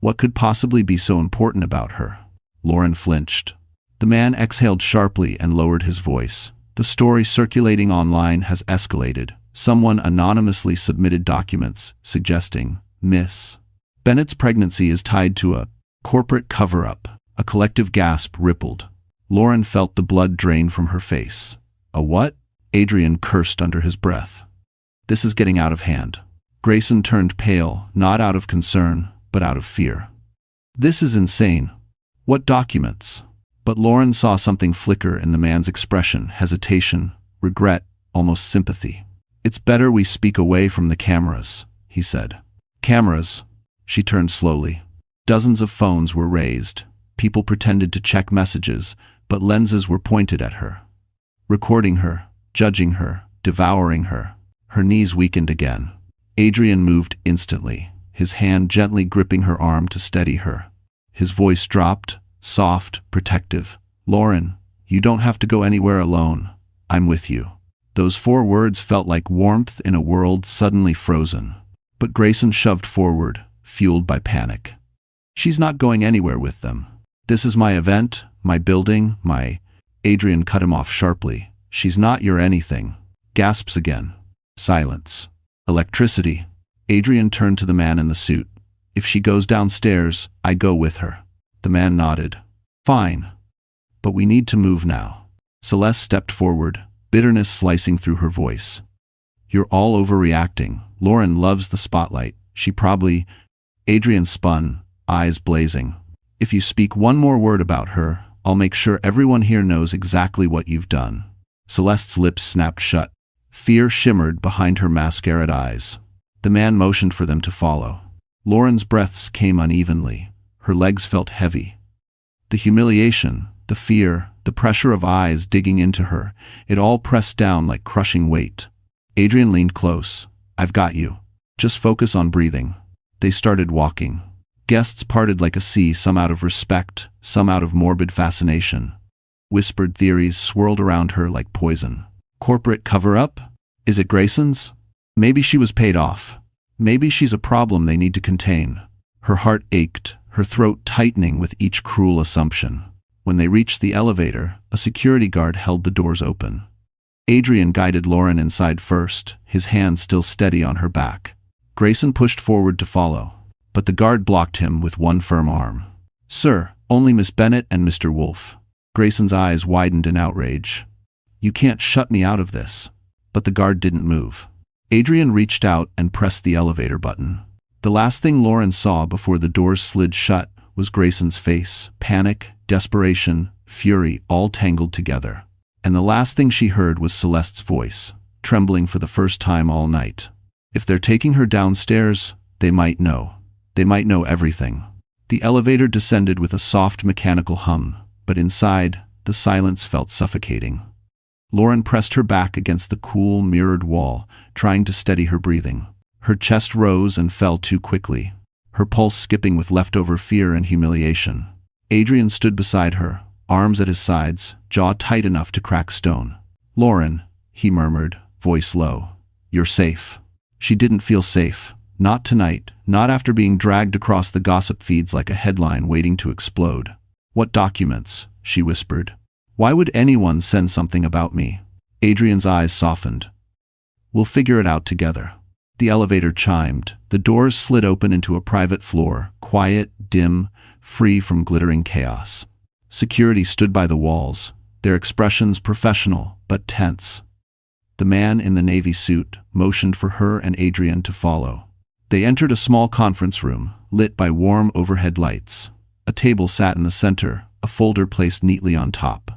What could possibly be so important about her? Lauren flinched. The man exhaled sharply and lowered his voice. "The story circulating online has escalated. Someone anonymously submitted documents suggesting Miss Bennett's pregnancy is tied to a corporate cover-up." A collective gasp rippled. Lauren felt the blood drain from her face. "A what?" Adrian cursed under his breath. "This is getting out of hand." Grayson turned pale, not out of concern, but out of fear. "This is insane. What documents?" But Lauren saw something flicker in the man's expression, hesitation, regret, almost sympathy. "It's better we speak away from the cameras," he said. "Cameras?" She turned slowly. Dozens of phones were raised. People pretended to check messages, but lenses were pointed at her. Recording her, judging her, devouring her. Her knees weakened again. Adrian moved instantly, his hand gently gripping her arm to steady her. His voice dropped, soft, protective. "Lauren, You don't have to go anywhere alone. I'm with you. Those 4 words felt like warmth in a world suddenly frozen. But Grayson shoved forward, fueled by panic. She's not going anywhere with them. This is my event, my building, my... Adrian cut him off sharply. She's not your anything. Gasps again. Silence. Electricity. Adrian turned to the man in the suit. If she goes downstairs, I go with her. The man nodded. Fine. But we need to move now. Celeste stepped forward, bitterness slicing through her voice. You're all overreacting. Lauren loves the spotlight. She probably... Adrian spun, eyes blazing. If you speak one more word about her, I'll make sure everyone here knows exactly what you've done. Celeste's lips snapped shut. Fear shimmered behind her mascaraed eyes. The man motioned for them to follow. Lauren's breaths came unevenly. Her legs felt heavy. The humiliation, the fear, the pressure of eyes digging into her, it all pressed down like crushing weight. Adrian leaned close. I've got you. Just focus on breathing. They started walking. Guests parted like a sea, some out of respect, some out of morbid fascination. Whispered theories swirled around her like poison. Corporate cover-up? Is it Grayson's? Maybe she was paid off. Maybe she's a problem they need to contain. Her heart ached, her throat tightening with each cruel assumption. When they reached the elevator, a security guard held the doors open. Adrian guided Lauren inside first, his hand still steady on her back. Grayson pushed forward to follow, but the guard blocked him with one firm arm. Sir, only Miss Bennett and Mr. Wolfe. Grayson's eyes widened in outrage. You can't shut me out of this. But the guard didn't move. Adrian reached out and pressed the elevator button. The last thing Lauren saw before the doors slid shut was Grayson's face, panic, desperation, fury, all tangled together. And the last thing she heard was Celeste's voice, trembling for the first time all night. If they're taking her downstairs, they might know. They might know everything. The elevator descended with a soft mechanical hum, but inside, the silence felt suffocating. Lauren pressed her back against the cool, mirrored wall, trying to steady her breathing. Her chest rose and fell too quickly, her pulse skipping with leftover fear and humiliation. Adrian stood beside her, arms at his sides, jaw tight enough to crack stone. Lauren, he murmured, voice low. You're safe. She didn't feel safe. Not tonight, not after being dragged across the gossip feeds like a headline waiting to explode. What documents? She whispered. Why would anyone send something about me? Adrian's eyes softened. We'll figure it out together. The elevator chimed. The doors slid open into a private floor, quiet, dim, free from glittering chaos. Security stood by the walls, their expressions professional but tense. The man in the navy suit motioned for her and Adrian to follow. They entered a small conference room, lit by warm overhead lights. A table sat in the center, a folder placed neatly on top.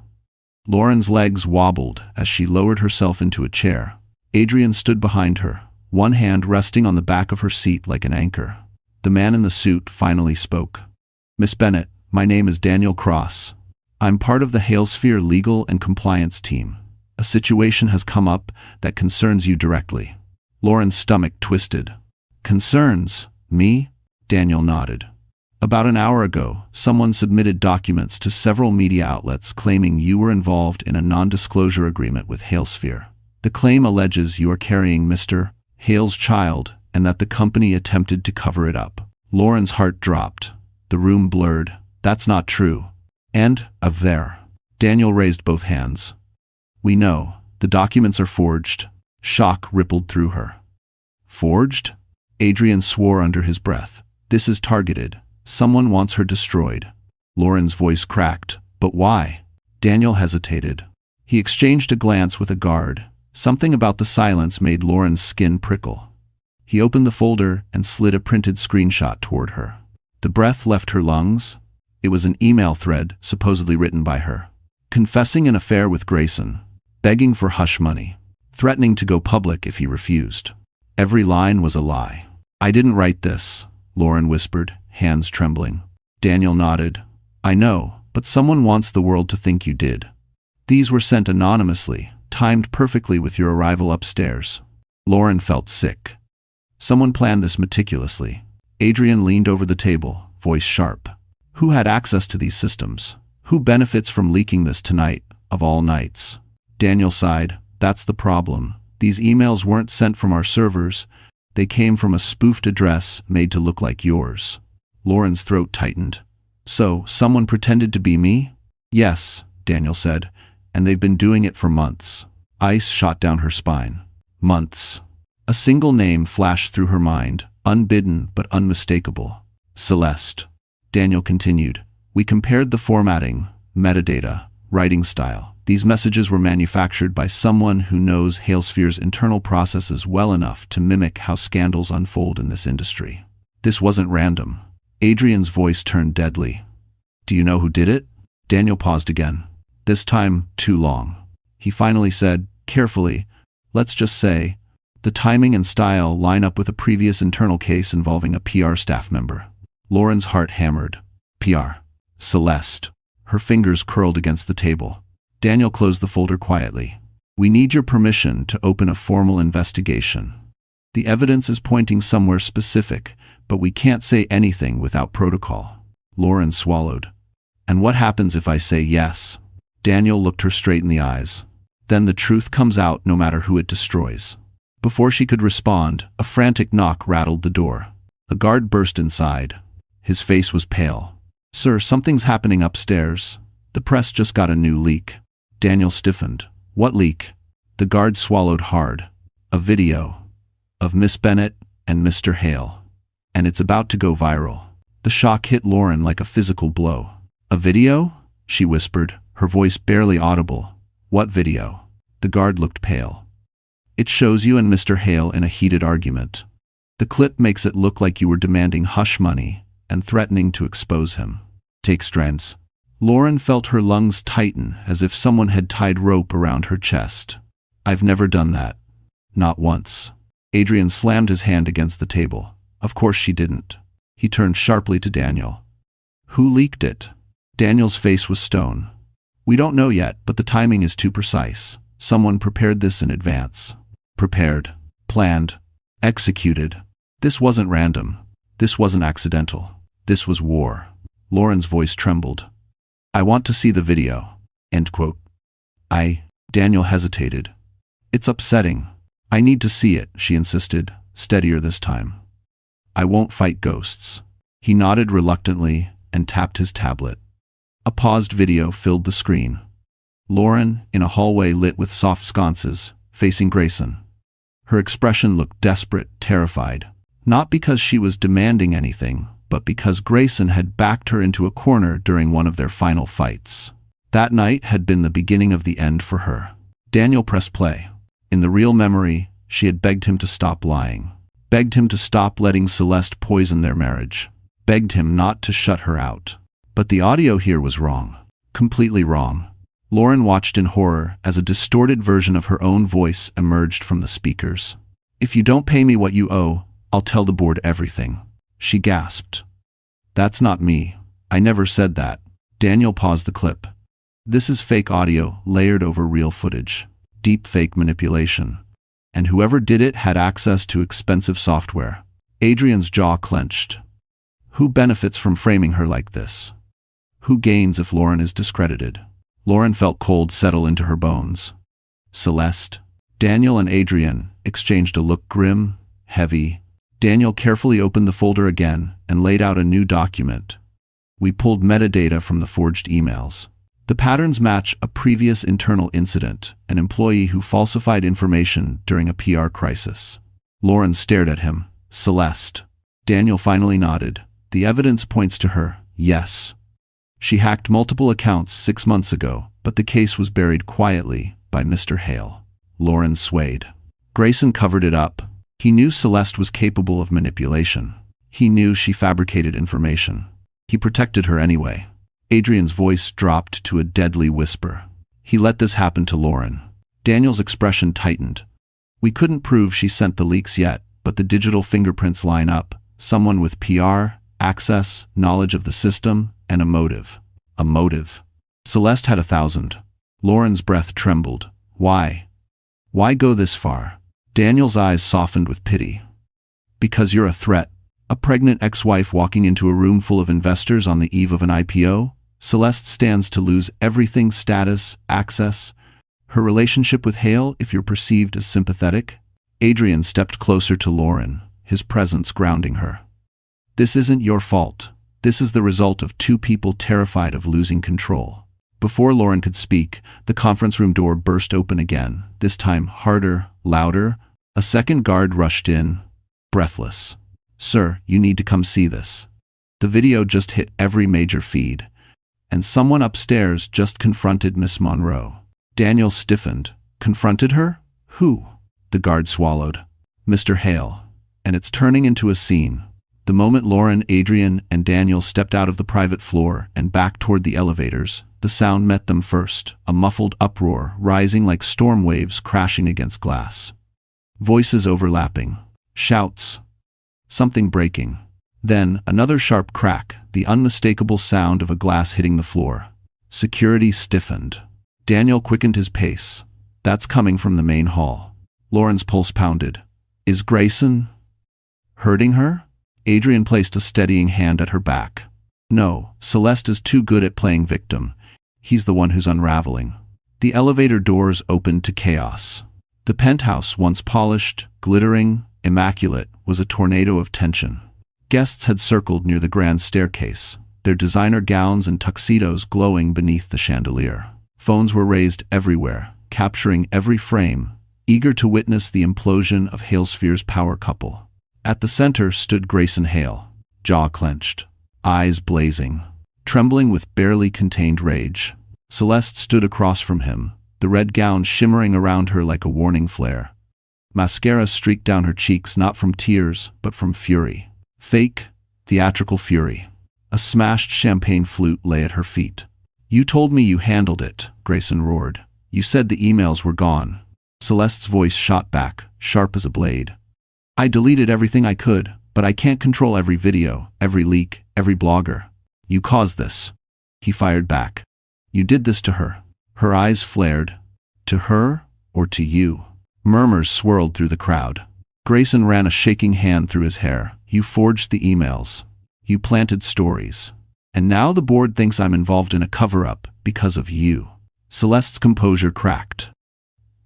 Lauren's legs wobbled as she lowered herself into a chair. Adrian stood behind her, one hand resting on the back of her seat like an anchor. The man in the suit finally spoke. Miss Bennett, my name is Daniel Cross. I'm part of the Halesphere legal and compliance team. A situation has come up that concerns you directly. Lauren's stomach twisted. Concerns? Me? Daniel nodded. About an hour ago, someone submitted documents to several media outlets claiming you were involved in a non-disclosure agreement with Halesphere. The claim alleges you are carrying Mr. Hale's child and that the company attempted to cover it up. Lauren's heart dropped. The room blurred. That's not true. And, of there. Daniel raised both hands. We know. The documents are forged. Shock rippled through her. Forged? Adrian swore under his breath. This is targeted. Someone wants her destroyed. Lauren's voice cracked. But why? Daniel hesitated. He exchanged a glance with a guard. Something about the silence made Lauren's skin prickle. He opened the folder and slid a printed screenshot toward her. The breath left her lungs. It was an email thread, supposedly written by her. Confessing an affair with Grayson. Begging for hush money. Threatening to go public if he refused. Every line was a lie. I didn't write this, Lauren whispered, hands trembling. Daniel nodded. I know, but someone wants the world to think you did. These were sent anonymously, timed perfectly with your arrival upstairs. Lauren felt sick. Someone planned this meticulously. Adrian leaned over the table, voice sharp. Who had access to these systems? Who benefits from leaking this tonight? of all nights. Daniel sighed. That's the problem. These emails weren't sent from our servers. They came from a spoofed address made to look like yours. Lauren's throat tightened. So, someone pretended to be me? Yes, Daniel said, and they've been doing it for months. Ice shot down her spine. Months. A single name flashed through her mind, unbidden but unmistakable. Celeste. Daniel continued. We compared the formatting, metadata, writing style. These messages were manufactured by someone who knows Halesphere's internal processes well enough to mimic how scandals unfold in this industry. This wasn't random. Adrian's voice turned deadly. Do you know who did it? Daniel paused again. This time, too long. He finally said, carefully, let's just say, the timing and style line up with a previous internal case involving a PR staff member. Lauren's heart hammered. PR. Celeste. Her fingers curled against the table. Daniel closed the folder quietly. We need your permission to open a formal investigation. The evidence is pointing somewhere specific, but we can't say anything without protocol. Lauren swallowed. And what happens if I say yes? Daniel looked her straight in the eyes. Then the truth comes out no matter who it destroys. Before she could respond, a frantic knock rattled the door. A guard burst inside. His face was pale. Sir, something's happening upstairs. The press just got a new leak. Daniel stiffened. What leak? The guard swallowed hard. A video. Of Miss Bennett and Mr. Hale. And it's about to go viral. The shock hit Lauren like a physical blow. A video? She whispered, her voice barely audible. What video? The guard looked pale. It shows you and Mr. Hale in a heated argument. The clip makes it look like you were demanding hush money and threatening to expose him. Take strands. Lauren felt her lungs tighten as if someone had tied rope around her chest. I've never done that. Not once. Adrian slammed his hand against the table. Of course she didn't. He turned sharply to Daniel. Who leaked it? Daniel's face was stone. We don't know yet, but the timing is too precise. Someone prepared this in advance. Prepared. Planned. Executed. This wasn't random. This wasn't accidental. This was war. Lauren's voice trembled. I want to see the video. End quote. Daniel hesitated. It's upsetting. I need to see it, she insisted, steadier this time. I won't fight ghosts. He nodded reluctantly and tapped his tablet. A paused video filled the screen. Lauren, in a hallway lit with soft sconces, facing Grayson. Her expression looked desperate, terrified. Not because she was demanding anything, but because Grayson had backed her into a corner during one of their final fights. That night had been the beginning of the end for her. Daniel pressed play. In the real memory, she had begged him to stop lying. Begged him to stop letting Celeste poison their marriage. Begged him not to shut her out. But the audio here was wrong. Completely wrong. Lauren watched in horror as a distorted version of her own voice emerged from the speakers. If you don't pay me what you owe, I'll tell the board everything. She gasped. That's not me. I never said that. Daniel paused the clip. This is fake audio layered over real footage. Deep fake manipulation. And whoever did it had access to expensive software. Adrian's jaw clenched. Who benefits from framing her like this? Who gains if Lauren is discredited? Lauren felt cold settle into her bones. Celeste. Daniel and Adrian exchanged a look grim, heavy. Daniel carefully opened the folder again and laid out a new document. We pulled metadata from the forged emails. The patterns match a previous internal incident, an employee who falsified information during a PR crisis. Lauren stared at him. Celeste. Daniel finally nodded. The evidence points to her, yes. She hacked multiple accounts 6 months ago, but the case was buried quietly by Mr. Hale. Lauren swayed. Grayson covered it up. He knew Celeste was capable of manipulation. He knew she fabricated information. He protected her anyway. Adrian's voice dropped to a deadly whisper. He let this happen to Lauren. Daniel's expression tightened. We couldn't prove she sent the leaks yet, but the digital fingerprints line up. Someone with PR, access, knowledge of the system, and a motive. A motive. Celeste had 1,000. Lauren's breath trembled. Why? Why go this far? Daniel's eyes softened with pity. Because you're a threat. A pregnant ex-wife walking into a room full of investors on the eve of an IPO? Celeste stands to lose everything: status, access, her relationship with Hale if you're perceived as sympathetic. Adrian stepped closer to Lauren, his presence grounding her. This isn't your fault. This is the result of two people terrified of losing control. Before Lauren could speak, the conference room door burst open again, this time harder, louder. A second guard rushed in, breathless. "Sir, you need to come see this." The video just hit every major feed. And someone upstairs just confronted Miss Monroe. Daniel stiffened. Confronted her? Who? The guard swallowed. "Mr. Hale." And it's turning into a scene. The moment Lauren, Adrian, and Daniel stepped out of the private floor and back toward the elevators, the sound met them first, a muffled uproar rising like storm waves crashing against glass. Voices overlapping. Shouts. Something breaking. Then, another sharp crack, the unmistakable sound of a glass hitting the floor. Security stiffened. Daniel quickened his pace. That's coming from the main hall. Lauren's pulse pounded. Is Grayson hurting her? Adrian placed a steadying hand at her back. No, Celeste is too good at playing victim. He's the one who's unraveling. The elevator doors opened to chaos. The penthouse, once polished, glittering, immaculate, was a tornado of tension. Guests had circled near the grand staircase, their designer gowns and tuxedos glowing beneath the chandelier. Phones were raised everywhere, capturing every frame, eager to witness the implosion of Halesphere's power couple. At the center stood Grayson Hale, jaw clenched, eyes blazing, trembling with barely contained rage. Celeste stood across from him, the red gown shimmering around her like a warning flare. Mascara streaked down her cheeks not from tears, but from fury. Fake, theatrical fury. A smashed champagne flute lay at her feet. "You told me you handled it," Grayson roared. "You said the emails were gone." Celeste's voice shot back, sharp as a blade. "I deleted everything I could, but I can't control every video, every leak, every blogger. You caused this." He fired back. "You did this to her." Her eyes flared. "To her, or to you?" Murmurs swirled through the crowd. Grayson ran a shaking hand through his hair. "You forged the emails. You planted stories. And now the board thinks I'm involved in a cover-up because of you." Celeste's composure cracked.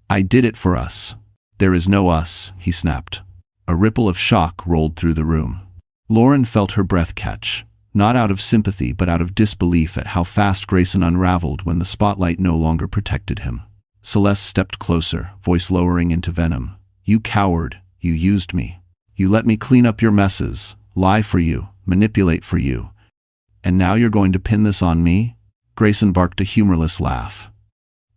"I did it for us." "There is no us," he snapped. A ripple of shock rolled through the room. Lauren felt her breath catch, not out of sympathy but out of disbelief at how fast Grayson unraveled when the spotlight no longer protected him. Celeste stepped closer, voice lowering into venom. "You coward, you used me. You let me clean up your messes, lie for you, manipulate for you. And now you're going to pin this on me?" Grayson barked a humorless laugh.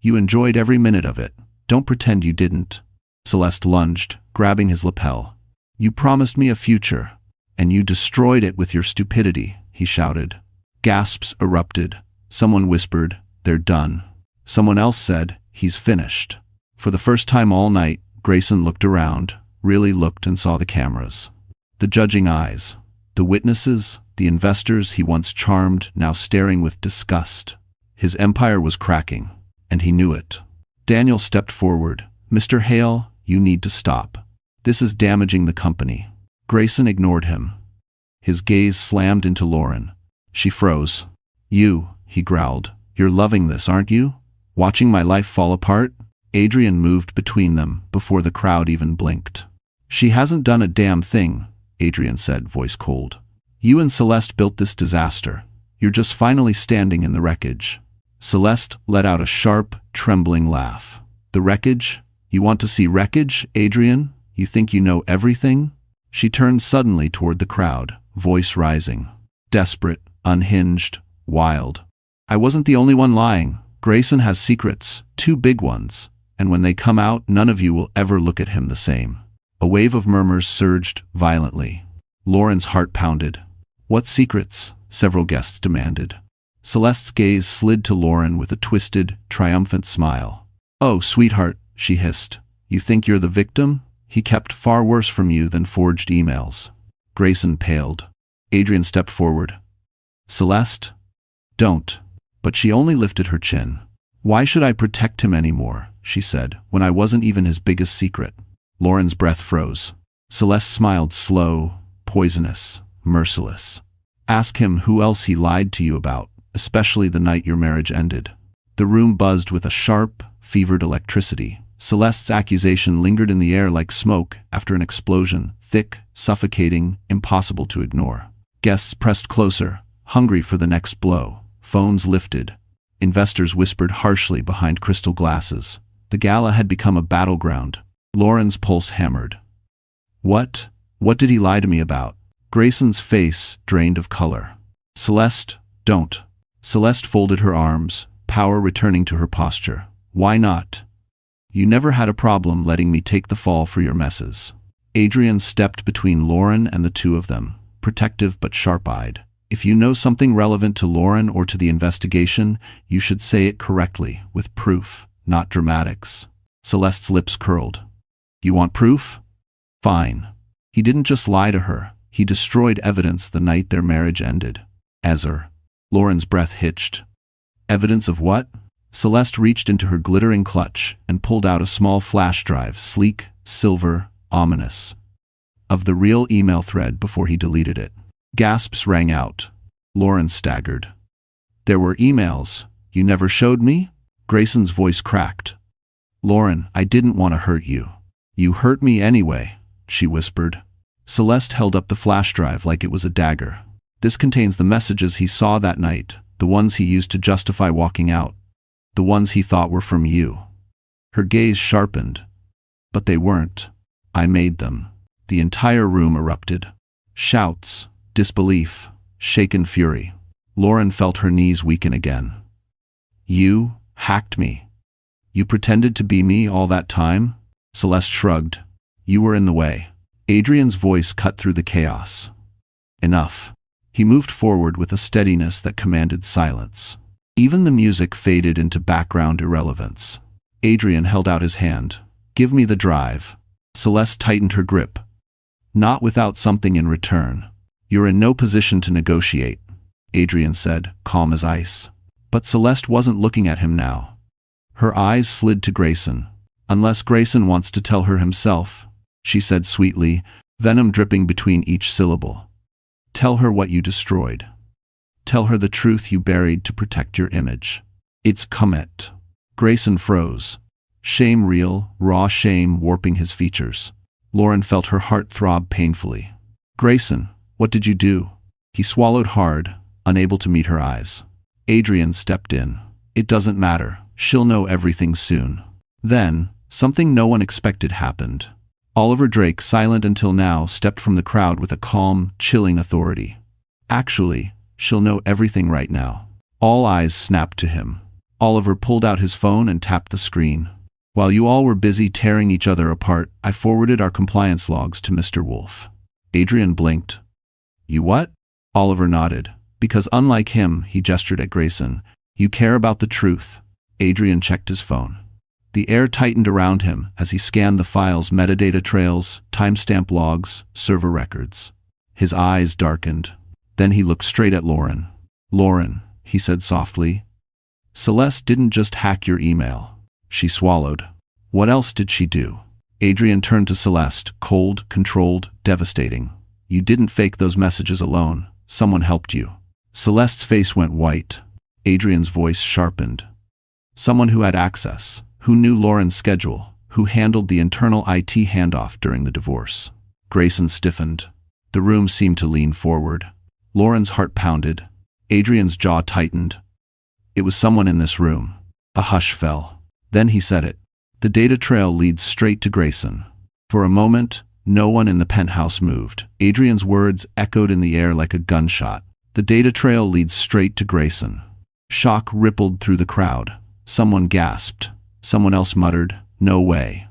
"You enjoyed every minute of it. Don't pretend you didn't." Celeste lunged, grabbing his lapel. "You promised me a future, and you destroyed it with your stupidity," he shouted. Gasps erupted. Someone whispered, "They're done." Someone else said, "He's finished." For the first time all night, Grayson looked around, really looked and saw the cameras. The judging eyes. The witnesses, the investors he once charmed, now staring with disgust. His empire was cracking, and he knew it. Daniel stepped forward. "Mr. Hale, you need to stop. This is damaging the company." Grayson ignored him. His gaze slammed into Lauren. She froze. "You," he growled. "You're loving this, aren't you? Watching my life fall apart?" Adrian moved between them before the crowd even blinked. "She hasn't done a damn thing," Adrian said, voice cold. "You and Celeste built this disaster. You're just finally standing in the wreckage." Celeste let out a sharp, trembling laugh. "The wreckage? You want to see wreckage, Adrian? You think you know everything?" She turned suddenly toward the crowd, voice rising. Desperate, unhinged, wild. "I wasn't the only one lying. Grayson has secrets, 2 big ones, and when they come out, none of you will ever look at him the same." A wave of murmurs surged violently. Lauren's heart pounded. "What secrets?" several guests demanded. Celeste's gaze slid to Lauren with a twisted, triumphant smile. "Oh, sweetheart," she hissed. "You think you're the victim? He kept far worse from you than forged emails." Grayson paled. Adrian stepped forward. "Celeste? Don't." But she only lifted her chin. "Why should I protect him anymore?" she said, "when I wasn't even his biggest secret." Lauren's breath froze. Celeste smiled, slow, poisonous, merciless. "Ask him who else he lied to you about, especially the night your marriage ended. The room buzzed with a sharp, fevered electricity. Celeste's accusation lingered in the air like smoke after an explosion, thick, suffocating, impossible to ignore. Guests pressed closer, hungry for the next blow. Phones lifted. Investors whispered harshly behind crystal glasses. The gala had become a battleground. Lauren's pulse hammered. What did he lie to me about? Grayson's face drained of color. Celeste, don't. Celeste folded her arms, power returning to her posture. Why not? You never had a problem letting me take the fall for your messes. Adrian stepped between Lauren and the two of them, protective but sharp-eyed. If you know something relevant to Lauren or to the investigation, you should say it correctly, with proof, not dramatics. Celeste's lips curled. You want proof? Fine. He didn't just lie to her, he destroyed evidence the night their marriage ended. Ezer. Lauren's breath hitched. Evidence of what? Celeste reached into her glittering clutch and pulled out a small flash drive, sleek, silver, ominous. Of the real email thread before he deleted it. Gasps rang out. Lauren staggered. There were emails. You never showed me? Grayson's voice cracked. Lauren, I didn't want to hurt you. You hurt me anyway, she whispered. Celeste held up the flash drive like it was a dagger. This contains the messages he saw that night, the ones he used to justify walking out. The ones he thought were from you. Her gaze sharpened. But they weren't. I made them. The entire room erupted. Shouts, disbelief, shaken fury. Lauren felt her knees weaken again. You hacked me. You pretended to be me all that time? Celeste shrugged. You were in the way. Adrian's voice cut through the chaos. Enough. He moved forward with a steadiness that commanded silence. Even the music faded into background irrelevance. Adrian held out his hand. Give me the drive. Celeste tightened her grip. Not without something in return. You're in no position to negotiate, Adrian said, calm as ice. But Celeste wasn't looking at him now. Her eyes slid to Grayson. Unless Grayson wants to tell her himself, she said sweetly, venom dripping between each syllable. Tell her what you destroyed. Tell her the truth you buried to protect your image. It's Comet. Grayson froze. Shame real, raw shame warping his features. Lauren felt her heart throb painfully. Grayson, what did you do? He swallowed hard, unable to meet her eyes. Adrian stepped in. It doesn't matter. She'll know everything soon. Then, something no one expected happened. Oliver Drake, silent until now, stepped from the crowd with a calm, chilling authority. Actually, she'll know everything right now. All eyes snapped to him. Oliver pulled out his phone and tapped the screen. While you all were busy tearing each other apart, I forwarded our compliance logs to Mr. Wolf. Adrian blinked. You what? Oliver nodded. Because unlike him, he gestured at Grayson, you care about the truth. Adrian checked his phone. The air tightened around him as he scanned the files, metadata trails, timestamp logs, server records. His eyes darkened. Then he looked straight at Lauren. Lauren, he said softly. Celeste didn't just hack your email. She swallowed. What else did she do? Adrian turned to Celeste, cold, controlled, devastating. You didn't fake those messages alone. Someone helped you. Celeste's face went white. Adrian's voice sharpened. Someone who had access, who knew Lauren's schedule, who handled the internal IT handoff during the divorce. Grayson stiffened. The room seemed to lean forward. Lauren's heart pounded. Adrian's jaw tightened. It was someone in this room. A hush fell. Then he said it. The data trail leads straight to Grayson. For a moment, no one in the penthouse moved. Adrian's words echoed in the air like a gunshot. The data trail leads straight to Grayson. Shock rippled through the crowd. Someone gasped. Someone else muttered, "No way."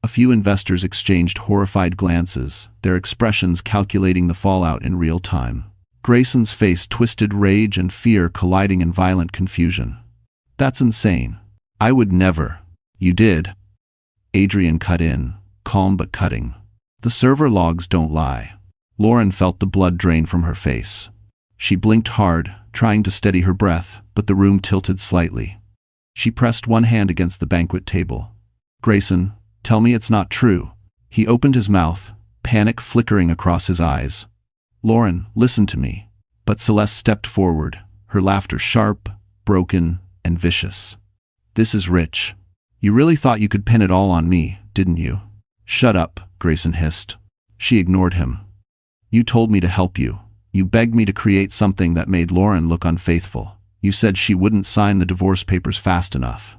A few investors exchanged horrified glances, their expressions calculating the fallout in real time. Grayson's face twisted, rage and fear colliding in violent confusion. That's insane. I would never. You did. Adrian cut in, calm but cutting. The server logs don't lie. Lauren felt the blood drain from her face. She blinked hard, trying to steady her breath, but the room tilted slightly. She pressed one hand against the banquet table. Grayson, tell me it's not true. He opened his mouth, panic flickering across his eyes. Lauren, listen to me. But Celeste stepped forward, her laughter sharp, broken, and vicious. "This is rich. You really thought you could pin it all on me, didn't you?" "Shut up," Grayson hissed. She ignored him. "You told me to help you. You begged me to create something that made Lauren look unfaithful. You said she wouldn't sign the divorce papers fast enough.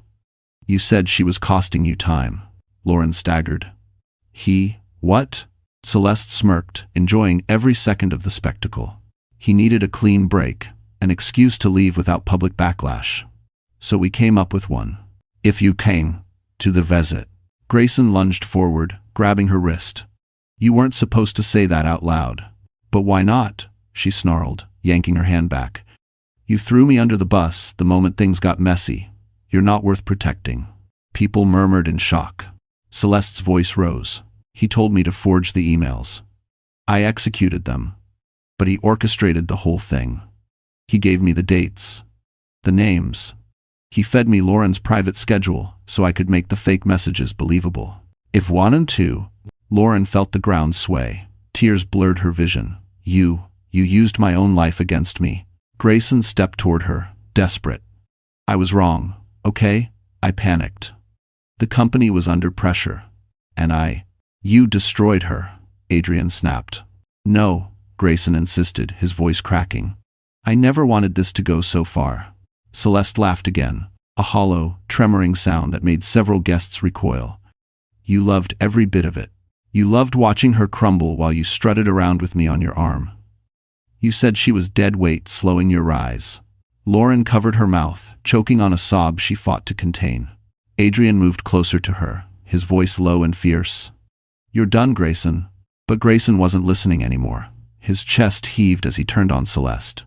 You said she was costing you time." Lauren staggered. What? Celeste smirked, enjoying every second of the spectacle. He needed a clean break, an excuse to leave without public backlash. "So we came up with one. If you came to the visit." Grayson lunged forward, grabbing her wrist. "You weren't supposed to say that out loud." "But why not?" she snarled, yanking her hand back. "You threw me under the bus the moment things got messy. You're not worth protecting." People murmured in shock. Celeste's voice rose. "He told me to forge the emails. I executed them. But he orchestrated the whole thing. He gave me the dates, the names. He fed me Lauren's private schedule so I could make the fake messages believable. If 1 and 2, Lauren felt the ground sway. Tears blurred her vision. You used my own life against me." Grayson stepped toward her, desperate. "I was wrong, okay? I panicked. The company was under pressure. And You destroyed her," Adrian snapped. "No," Grayson insisted, his voice cracking. "I never wanted this to go so far." Celeste laughed again, a hollow, tremoring sound that made several guests recoil. "You loved every bit of it. You loved watching her crumble while you strutted around with me on your arm. You said she was dead weight slowing your rise." Lauren covered her mouth, choking on a sob she fought to contain. Adrian moved closer to her, his voice low and fierce. "You're done, Grayson." But Grayson wasn't listening anymore. His chest heaved as he turned on Celeste.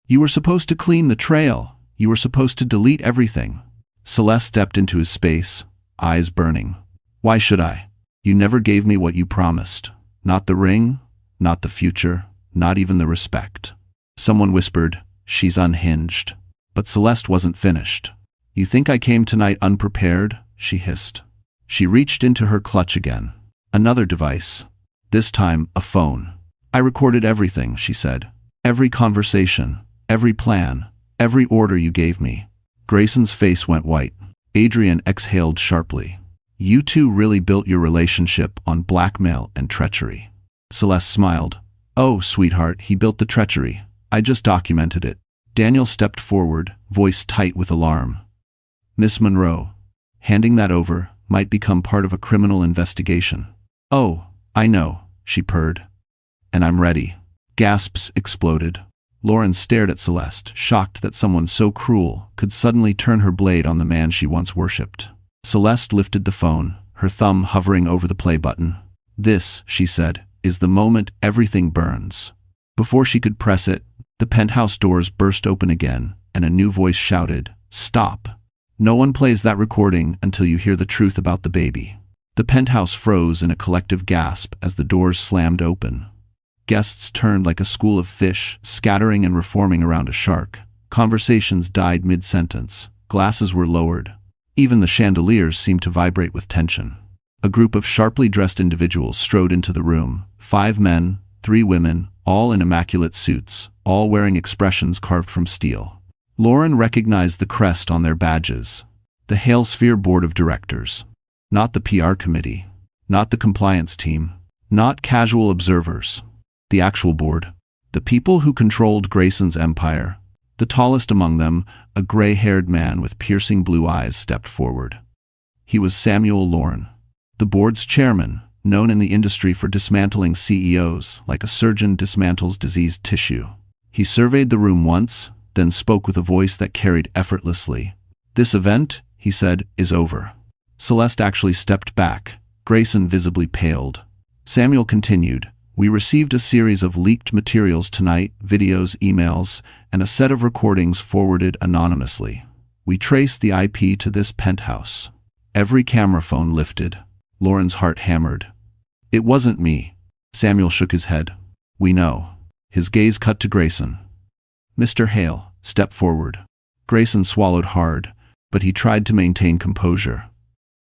"You were supposed to clean the trail. You were supposed to delete everything." Celeste stepped into his space, eyes burning. "Why should I? You never gave me what you promised. Not the ring, not the future, not even the respect." Someone whispered, "She's unhinged." But Celeste wasn't finished. "You think I came tonight unprepared?" she hissed. She reached into her clutch again. Another device. This time, a phone. "I recorded everything," she said. "Every conversation, every plan, every order you gave me." Grayson's face went white. Adrian exhaled sharply. "You two really built your relationship on blackmail and treachery." Celeste smiled. "Oh, sweetheart, he built the treachery. I just documented it." Daniel stepped forward, voice tight with alarm. "Miss Monroe, handing that over might become part of a criminal investigation." "Oh, I know," she purred. "And I'm ready." Gasps exploded. Lauren stared at Celeste, shocked that someone so cruel could suddenly turn her blade on the man she once worshipped. Celeste lifted the phone, her thumb hovering over the play button. "This," she said, "is the moment everything burns." Before she could press it, the penthouse doors burst open again, and a new voice shouted, "Stop. No one plays that recording until you hear the truth about the baby." The penthouse froze in a collective gasp as the doors slammed open. Guests turned like a school of fish, scattering and reforming around a shark. Conversations died mid-sentence. Glasses were lowered. Even the chandeliers seemed to vibrate with tension. A group of sharply dressed individuals strode into the room. 5 men, 3 women, all in immaculate suits, all wearing expressions carved from steel. Lauren recognized the crest on their badges. The Hale Sphere Board of Directors. Not the PR committee. Not the compliance team. Not casual observers. The actual board. The people who controlled Grayson's empire. The tallest among them, a gray-haired man with piercing blue eyes, stepped forward. He was Samuel Lauren, the board's chairman, known in the industry for dismantling CEOs like a surgeon dismantles diseased tissue. He surveyed the room once, then spoke with a voice that carried effortlessly. "This event," he said, "is over." Celeste actually stepped back. Grayson visibly paled. Samuel continued, "We received a series of leaked materials tonight, videos, emails, and a set of recordings forwarded anonymously. We traced the IP to this penthouse." Every camera phone lifted. Lauren's heart hammered. "It wasn't me." Samuel shook his head. "We know." His gaze cut to Grayson. "Mr. Hale, step forward." Grayson swallowed hard, but he tried to maintain composure.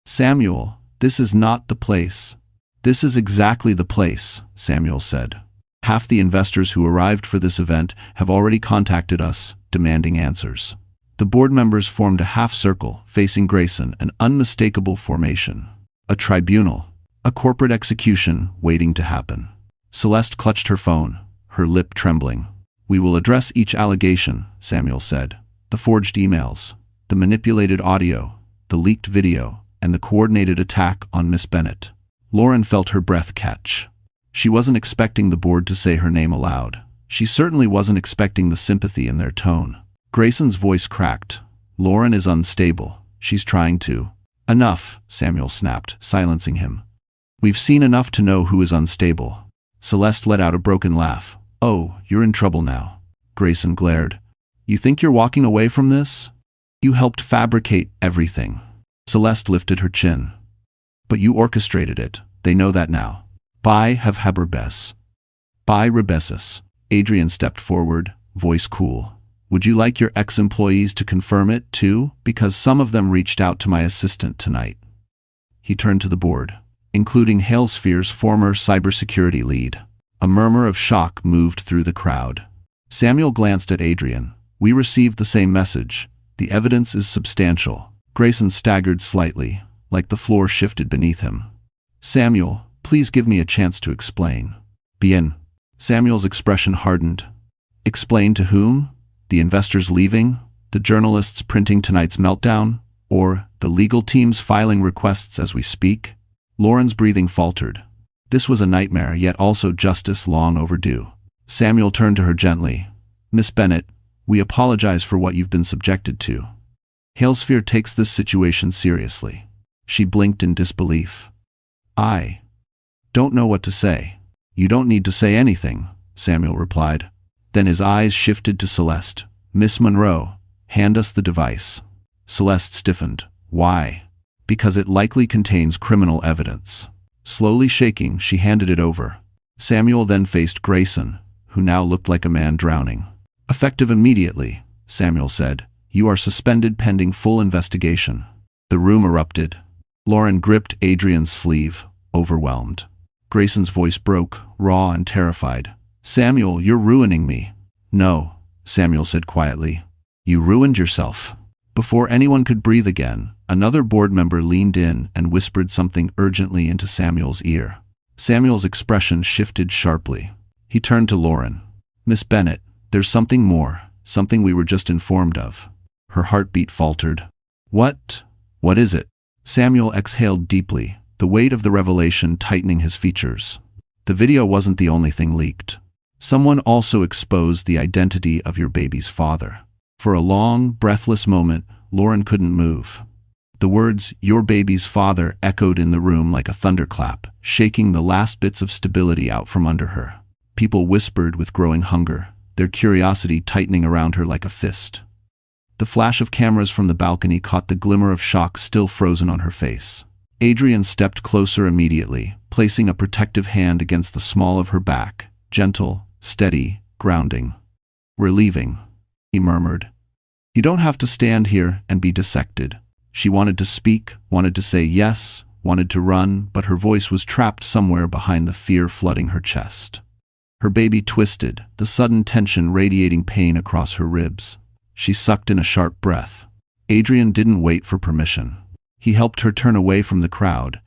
"Samuel, this is not the place." "This is exactly the place," Samuel said. "Half the investors who arrived for this event have already contacted us, demanding answers. The board members formed a half-circle, facing Grayson, an unmistakable formation. A tribunal. A corporate execution waiting to happen. Celeste clutched her phone, her lip trembling. "We will address each allegation," Samuel said. "The forged emails, the manipulated audio, the leaked video, and the coordinated attack on Miss Bennett." Lauren felt her breath catch. She wasn't expecting the board to say her name aloud. She certainly wasn't expecting the sympathy in their tone. Grayson's voice cracked. "Lauren is unstable. She's trying to—" "Enough," Samuel snapped, silencing him. "We've seen enough to know who is unstable." Celeste let out a broken laugh. "Oh, you're in trouble now." Grayson glared. "You think you're walking away from this? You helped fabricate everything." Celeste lifted her chin. "But you orchestrated it. They know that now. By have Haberbes. By Rebesis." Adrian stepped forward, voice cool. "Would you like your ex-employees to confirm it, too? Because some of them reached out to my assistant tonight." He turned to the board, including Halesphere's former cybersecurity lead. A murmur of shock moved through the crowd. Samuel glanced at Adrian. "We received the same message. The evidence is substantial." Grayson staggered slightly, like the floor shifted beneath him. "Samuel, please give me a chance to explain." "Bien." Samuel's expression hardened. "Explain to whom? The investors leaving? The journalists printing tonight's meltdown? Or the legal teams filing requests as we speak?" Lauren's breathing faltered. This was a nightmare, yet also justice long overdue. Samuel turned to her gently. "Miss Bennett, we apologize for what you've been subjected to. Halesphere takes this situation seriously." She blinked in disbelief. "I don't know what to say." "You don't need to say anything," Samuel replied. Then his eyes shifted to Celeste. "Miss Monroe, hand us the device." Celeste stiffened. "Why?" "Because it likely contains criminal evidence." Slowly shaking, she handed it over. Samuel then faced Grayson, who now looked like a man drowning. "Effective immediately," Samuel said. "You are suspended pending full investigation." The room erupted. Lauren gripped Adrian's sleeve, overwhelmed. Grayson's voice broke, raw and terrified. "Samuel, you're ruining me." "No," Samuel said quietly. "You ruined yourself." Before anyone could breathe again, another board member leaned in and whispered something urgently into Samuel's ear. Samuel's expression shifted sharply. He turned to Lauren. "Miss Bennett, there's something more, something we were just informed of." Her heartbeat faltered. "What? What is it?" Samuel exhaled deeply, the weight of the revelation tightening his features. The video wasn't the only thing leaked. Someone also exposed the identity of your baby's father. For a long, breathless moment, Lauren couldn't move. The words, "your baby's father," echoed in the room like a thunderclap, shaking the last bits of stability out from under her. People whispered with growing hunger, their curiosity tightening around her like a fist. The flash of cameras from the balcony caught the glimmer of shock still frozen on her face. Adrian stepped closer immediately, placing a protective hand against the small of her back, gentle, steady, grounding. "We're leaving," he murmured. "You don't have to stand here and be dissected." She wanted to speak, wanted to say yes, wanted to run, but her voice was trapped somewhere behind the fear flooding her chest. Her baby twisted, the sudden tension radiating pain across her ribs. She sucked in a sharp breath. Adrian didn't wait for permission. He helped her turn away from the crowd,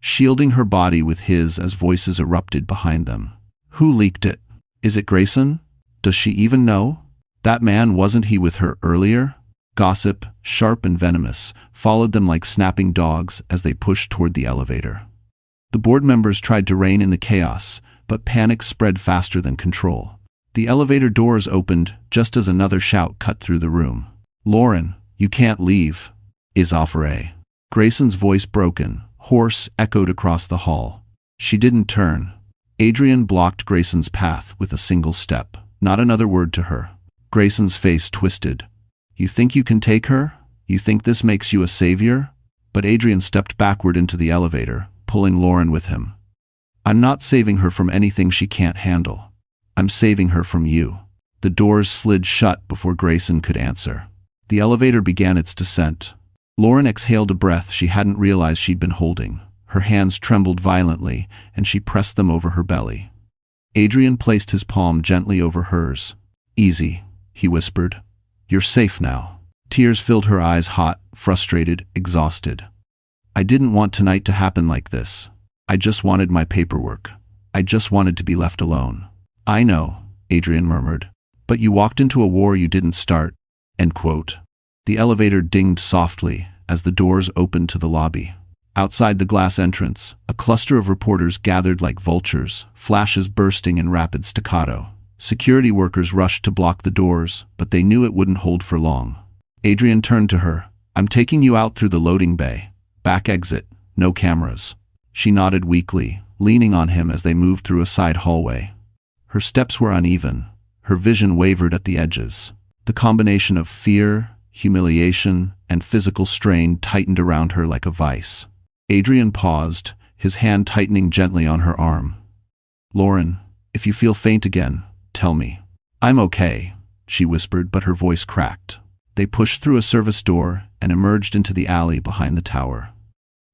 shielding her body with his as voices erupted behind them. "Who leaked it? Is it Grayson? Does she even know? That man, wasn't he with her earlier?" Gossip, sharp and venomous, followed them like snapping dogs as they pushed toward the elevator. The board members tried to rein in the chaos, but panic spread faster than control. The elevator doors opened just as another shout cut through the room. "Lauren, you can't leave." "Is offere." Grayson's voice, broken, hoarse, echoed across the hall. She didn't turn. Adrian blocked Grayson's path with a single step, not another word to her. Grayson's face twisted. "You think you can take her? You think this makes you a savior?" But Adrian stepped backward into the elevator, pulling Lauren with him. "I'm not saving her from anything she can't handle. I'm saving her from you." The doors slid shut before Grayson could answer. The elevator began its descent. Lauren exhaled a breath she hadn't realized she'd been holding. Her hands trembled violently, and she pressed them over her belly. Adrian placed his palm gently over hers. "Easy," he whispered. You're safe now. Tears filled her eyes, hot, frustrated, exhausted. I didn't want tonight to happen like this. I just wanted my paperwork. I just wanted to be left alone. I know, Adrian murmured. But you walked into a war you didn't start. End quote. The elevator dinged softly as the doors opened to the lobby. Outside the glass entrance, a cluster of reporters gathered like vultures, flashes bursting in rapid staccato. Security workers rushed to block the doors, but they knew it wouldn't hold for long. Adrian turned to her. I'm taking you out through the loading bay. Back exit, no cameras. She nodded weakly, leaning on him as they moved through a side hallway. Her steps were uneven. Her vision wavered at the edges. The combination of fear, humiliation, and physical strain tightened around her like a vice. Adrian paused, his hand tightening gently on her arm. Lauren, if you feel faint again, tell me. I'm okay, she whispered, but her voice cracked. They pushed through a service door and emerged into the alley behind the tower.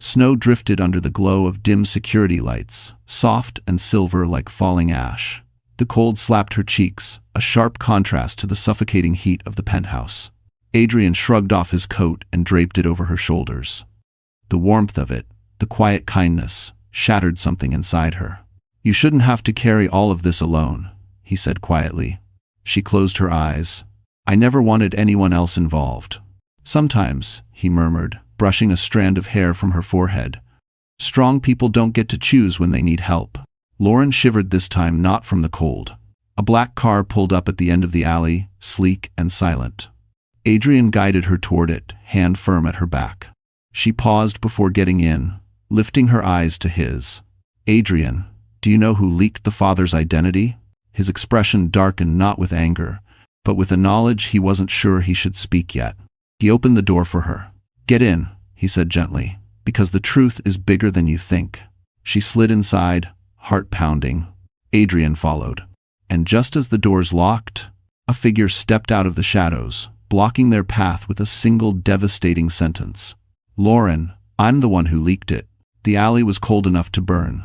Snow drifted under the glow of dim security lights, soft and silver like falling ash. The cold slapped her cheeks, a sharp contrast to the suffocating heat of the penthouse. Adrian shrugged off his coat and draped it over her shoulders. The warmth of it, the quiet kindness, shattered something inside her. You shouldn't have to carry all of this alone, he said quietly. She closed her eyes. I never wanted anyone else involved. Sometimes, he murmured, brushing a strand of hair from her forehead. Strong people don't get to choose when they need help. Lauren shivered this time, not from the cold. A black car pulled up at the end of the alley, sleek and silent. Adrian guided her toward it, hand firm at her back. She paused before getting in, lifting her eyes to his. Adrian, do you know who leaked the father's identity? His expression darkened not with anger, but with a knowledge he wasn't sure he should speak yet. He opened the door for her. Get in, he said gently, because the truth is bigger than you think. She slid inside, heart pounding. Adrian followed. And just as the doors locked, a figure stepped out of the shadows, blocking their path with a single devastating sentence. Lauren, I'm the one who leaked it. The alley was cold enough to burn.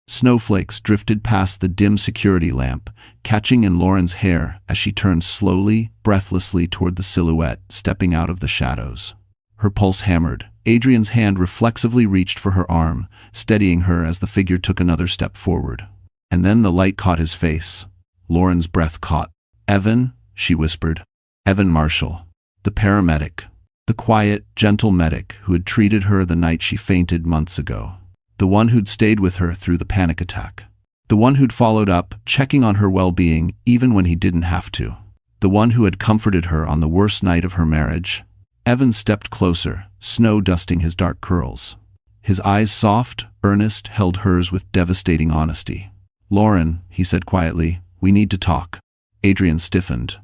Snowflakes drifted past the dim security lamp, catching in Lauren's hair as she turned slowly, breathlessly toward the silhouette stepping out of the shadows. Her pulse hammered. Adrian's hand reflexively reached for her arm, steadying her as the figure took another step forward. And then the light caught his face. Lauren's breath caught. Evan, she whispered. Evan Marshall, the paramedic. The quiet, gentle medic who had treated her the night she fainted months ago. The one who'd stayed with her through the panic attack. The one who'd followed up, checking on her well-being even when he didn't have to. The one who had comforted her on the worst night of her marriage. Evan stepped closer, snow dusting his dark curls. His eyes, soft, earnest, held hers with devastating honesty. Lauren, he said quietly, we need to talk. Adrian stiffened.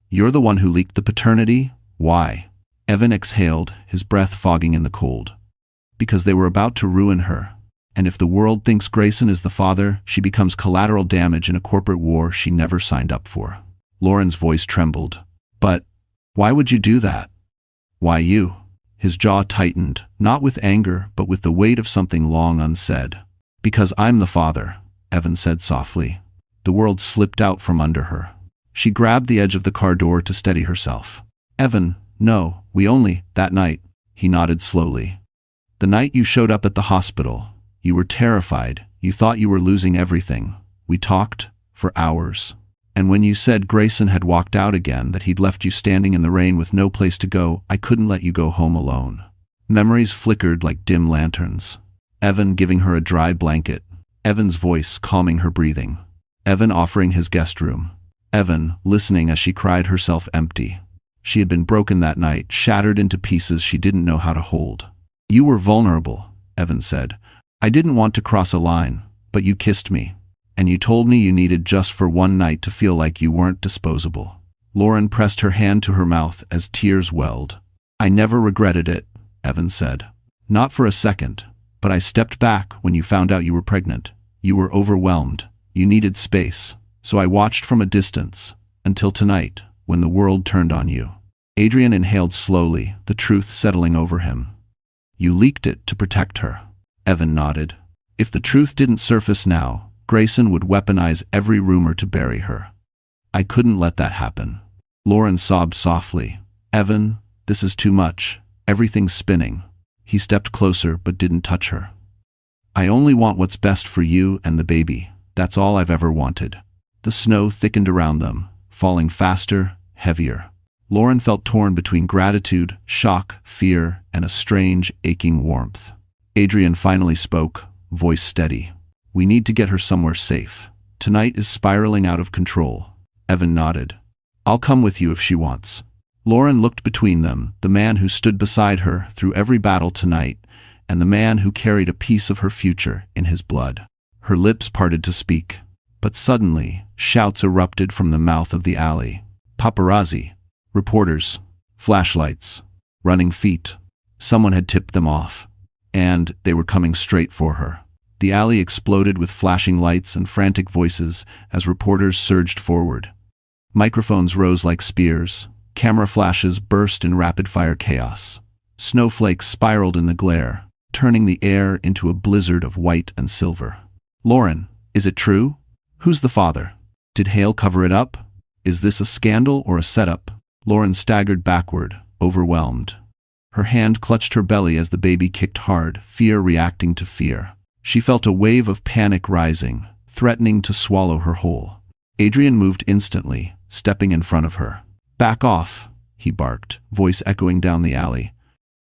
You're the one who leaked the paternity? Why? Evan exhaled, his breath fogging in the cold. Because they were about to ruin her. And if the world thinks Grayson is the father, she becomes collateral damage in a corporate war she never signed up for. Lauren's voice trembled. But why would you do that? Why you? His jaw tightened, not with anger, but with the weight of something long unsaid. Because I'm the father, Evan said softly. The world slipped out from under her. She grabbed the edge of the car door to steady herself. Evan, no, that night, he nodded slowly. The night you showed up at the hospital, you were terrified, you thought you were losing everything. We talked for hours. And when you said Grayson had walked out again, that he'd left you standing in the rain with no place to go, I couldn't let you go home alone. Memories flickered like dim lanterns. Evan giving her a dry blanket. Evan's voice calming her breathing. Evan offering his guest room. Evan listening as she cried herself empty. She had been broken that night, shattered into pieces she didn't know how to hold. You were vulnerable, Evan said. I didn't want to cross a line, but you kissed me. And you told me you needed just for one night to feel like you weren't disposable. Lauren pressed her hand to her mouth as tears welled. I never regretted it, Evan said. Not for a second, but I stepped back when you found out you were pregnant. You were overwhelmed. You needed space. So I watched from a distance, until tonight, when the world turned on you. Adrian inhaled slowly, the truth settling over him. You leaked it to protect her. Evan nodded. If the truth didn't surface now, Grayson would weaponize every rumor to bury her. I couldn't let that happen. Lauren sobbed softly. Evan, this is too much. Everything's spinning. He stepped closer but didn't touch her. I only want what's best for you and the baby. That's all I've ever wanted. The snow thickened around them, falling faster, heavier. Lauren felt torn between gratitude, shock, fear, and a strange, aching warmth. Adrian finally spoke, voice steady. We need to get her somewhere safe. Tonight is spiraling out of control. Evan nodded. I'll come with you if she wants. Lauren looked between them, the man who stood beside her through every battle tonight, and the man who carried a piece of her future in his blood. Her lips parted to speak, but suddenly, shouts erupted from the mouth of the alley. Paparazzi, reporters, flashlights, running feet. Someone had tipped them off, and they were coming straight for her. The alley exploded with flashing lights and frantic voices as reporters surged forward. Microphones rose like spears. Camera flashes burst in rapid-fire chaos. Snowflakes spiraled in the glare, turning the air into a blizzard of white and silver. Lauren, is it true? Who's the father? Did Hale cover it up? Is this a scandal or a setup? Lauren staggered backward, overwhelmed. Her hand clutched her belly as the baby kicked hard, fear reacting to fear. She felt a wave of panic rising, threatening to swallow her whole. Adrian moved instantly, stepping in front of her. Back off, he barked, voice echoing down the alley.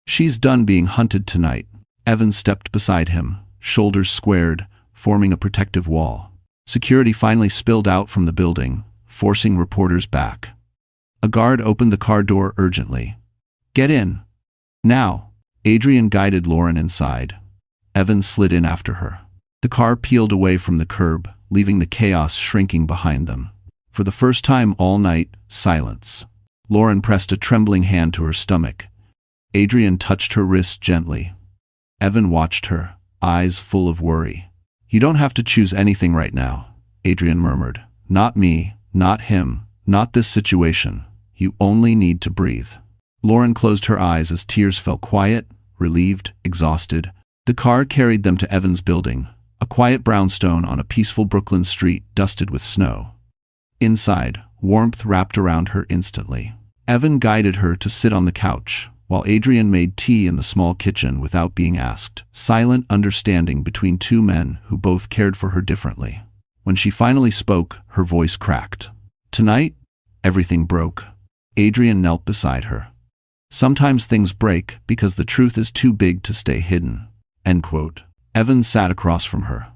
She's done being hunted tonight. Evan stepped beside him, shoulders squared, forming a protective wall. Security finally spilled out from the building, forcing reporters back. A guard opened the car door urgently. Get in. Now. Adrian guided Lauren inside. Evan slid in after her. The car peeled away from the curb, leaving the chaos shrinking behind them. For the first time all night, silence. Lauren pressed a trembling hand to her stomach. Adrian touched her wrist gently. Evan watched her, eyes full of worry. You don't have to choose anything right now, Adrian murmured. Not me, not him, not this situation. You only need to breathe. Lauren closed her eyes as tears fell quiet, relieved, exhausted. The car carried them to Evan's building, a quiet brownstone on a peaceful Brooklyn street dusted with snow. Inside, warmth wrapped around her instantly. Evan guided her to sit on the couch, while Adrian made tea in the small kitchen without being asked. Silent understanding between two men who both cared for her differently. When she finally spoke, her voice cracked. Tonight, everything broke. Adrian knelt beside her. Sometimes things break because the truth is too big to stay hidden. End quote. Evan sat across from her.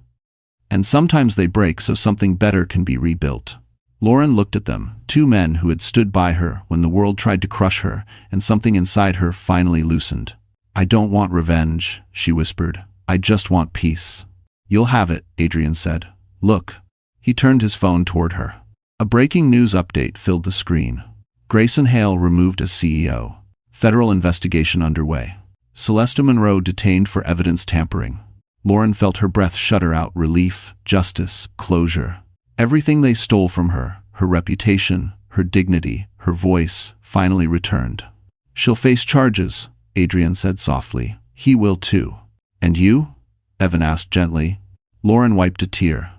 And sometimes they break so something better can be rebuilt. Lauren looked at them, two men who had stood by her when the world tried to crush her, and something inside her finally loosened. I don't want revenge, she whispered. I just want peace. You'll have it, Adrian said. Look. He turned his phone toward her. A breaking news update filled the screen. Grayson Hale removed as CEO. Federal investigation underway. Celesta Monroe detained for evidence tampering. Lauren felt her breath shudder out relief, justice, closure. Everything they stole from her, her reputation, her dignity, her voice, finally returned. She'll face charges, Adrian said softly. He will too. And you? Evan asked gently. Lauren wiped a tear.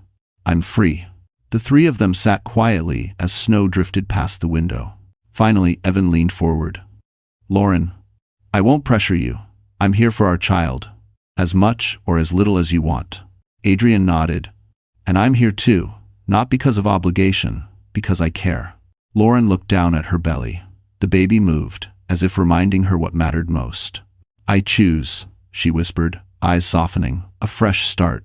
I'm free. The three of them sat quietly as snow drifted past the window. Finally, Evan leaned forward. Lauren, I won't pressure you. I'm here for our child. As much or as little as you want. Adrian nodded. And I'm here too. Not because of obligation, because I care. Lauren looked down at her belly. The baby moved, as if reminding her what mattered most. I choose, she whispered, eyes softening, a fresh start.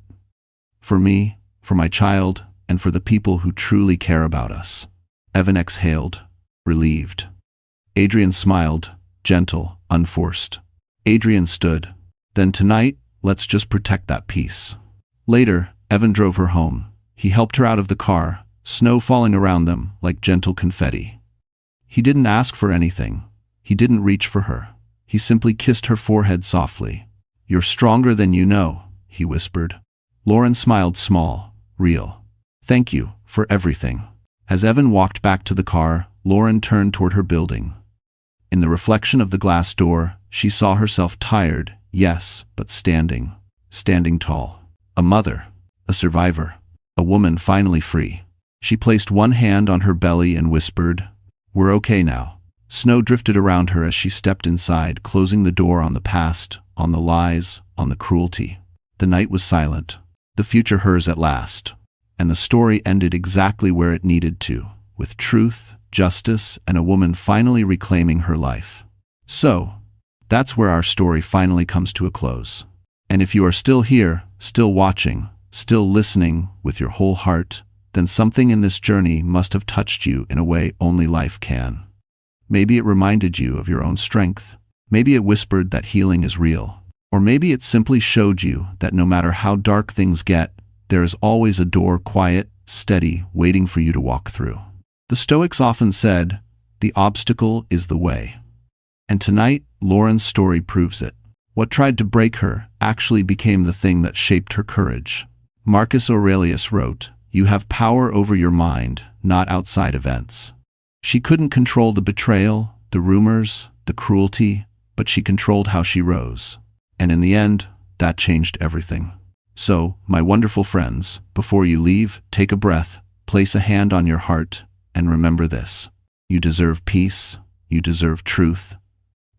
For me, for my child, and for the people who truly care about us. Evan exhaled, relieved. Adrian smiled, gentle, unforced. Adrian stood. Then tonight, let's just protect that peace. Later, Evan drove her home. He helped her out of the car, snow falling around them like gentle confetti. He didn't ask for anything. He didn't reach for her. He simply kissed her forehead softly. You're stronger than you know, he whispered. Lauren smiled small, real. Thank you for everything. As Evan walked back to the car, Lauren turned toward her building. In the reflection of the glass door, she saw herself tired, yes, but standing tall. A mother, a survivor. A woman finally free. She placed one hand on her belly and whispered, We're okay now. Snow drifted around her as she stepped inside, closing the door on the past, on the lies, on the cruelty. The night was silent. The future hers at last. And the story ended exactly where it needed to, with truth, justice, and a woman finally reclaiming her life. So, that's where our story finally comes to a close. And if you are still here, still watching, still listening with your whole heart, then something in this journey must have touched you in a way only life can. Maybe it reminded you of your own strength. Maybe it whispered that healing is real. Or maybe it simply showed you that no matter how dark things get, there is always a door quiet, steady, waiting for you to walk through. The Stoics often said, "The obstacle is the way." And tonight, Lauren's story proves it. What tried to break her actually became the thing that shaped her courage. Marcus Aurelius wrote, "You have power over your mind, not outside events." She couldn't control the betrayal, the rumors, the cruelty, but she controlled how she rose. And in the end, that changed everything. So, my wonderful friends, before you leave, take a breath, place a hand on your heart, and remember this. You deserve peace. You deserve truth.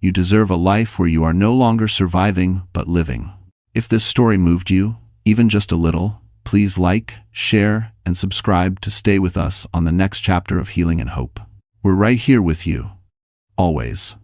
You deserve a life where you are no longer surviving, but living. If this story moved you, even just a little, please like, share, and subscribe to stay with us on the next chapter of Healing and Hope. We're right here with you. Always.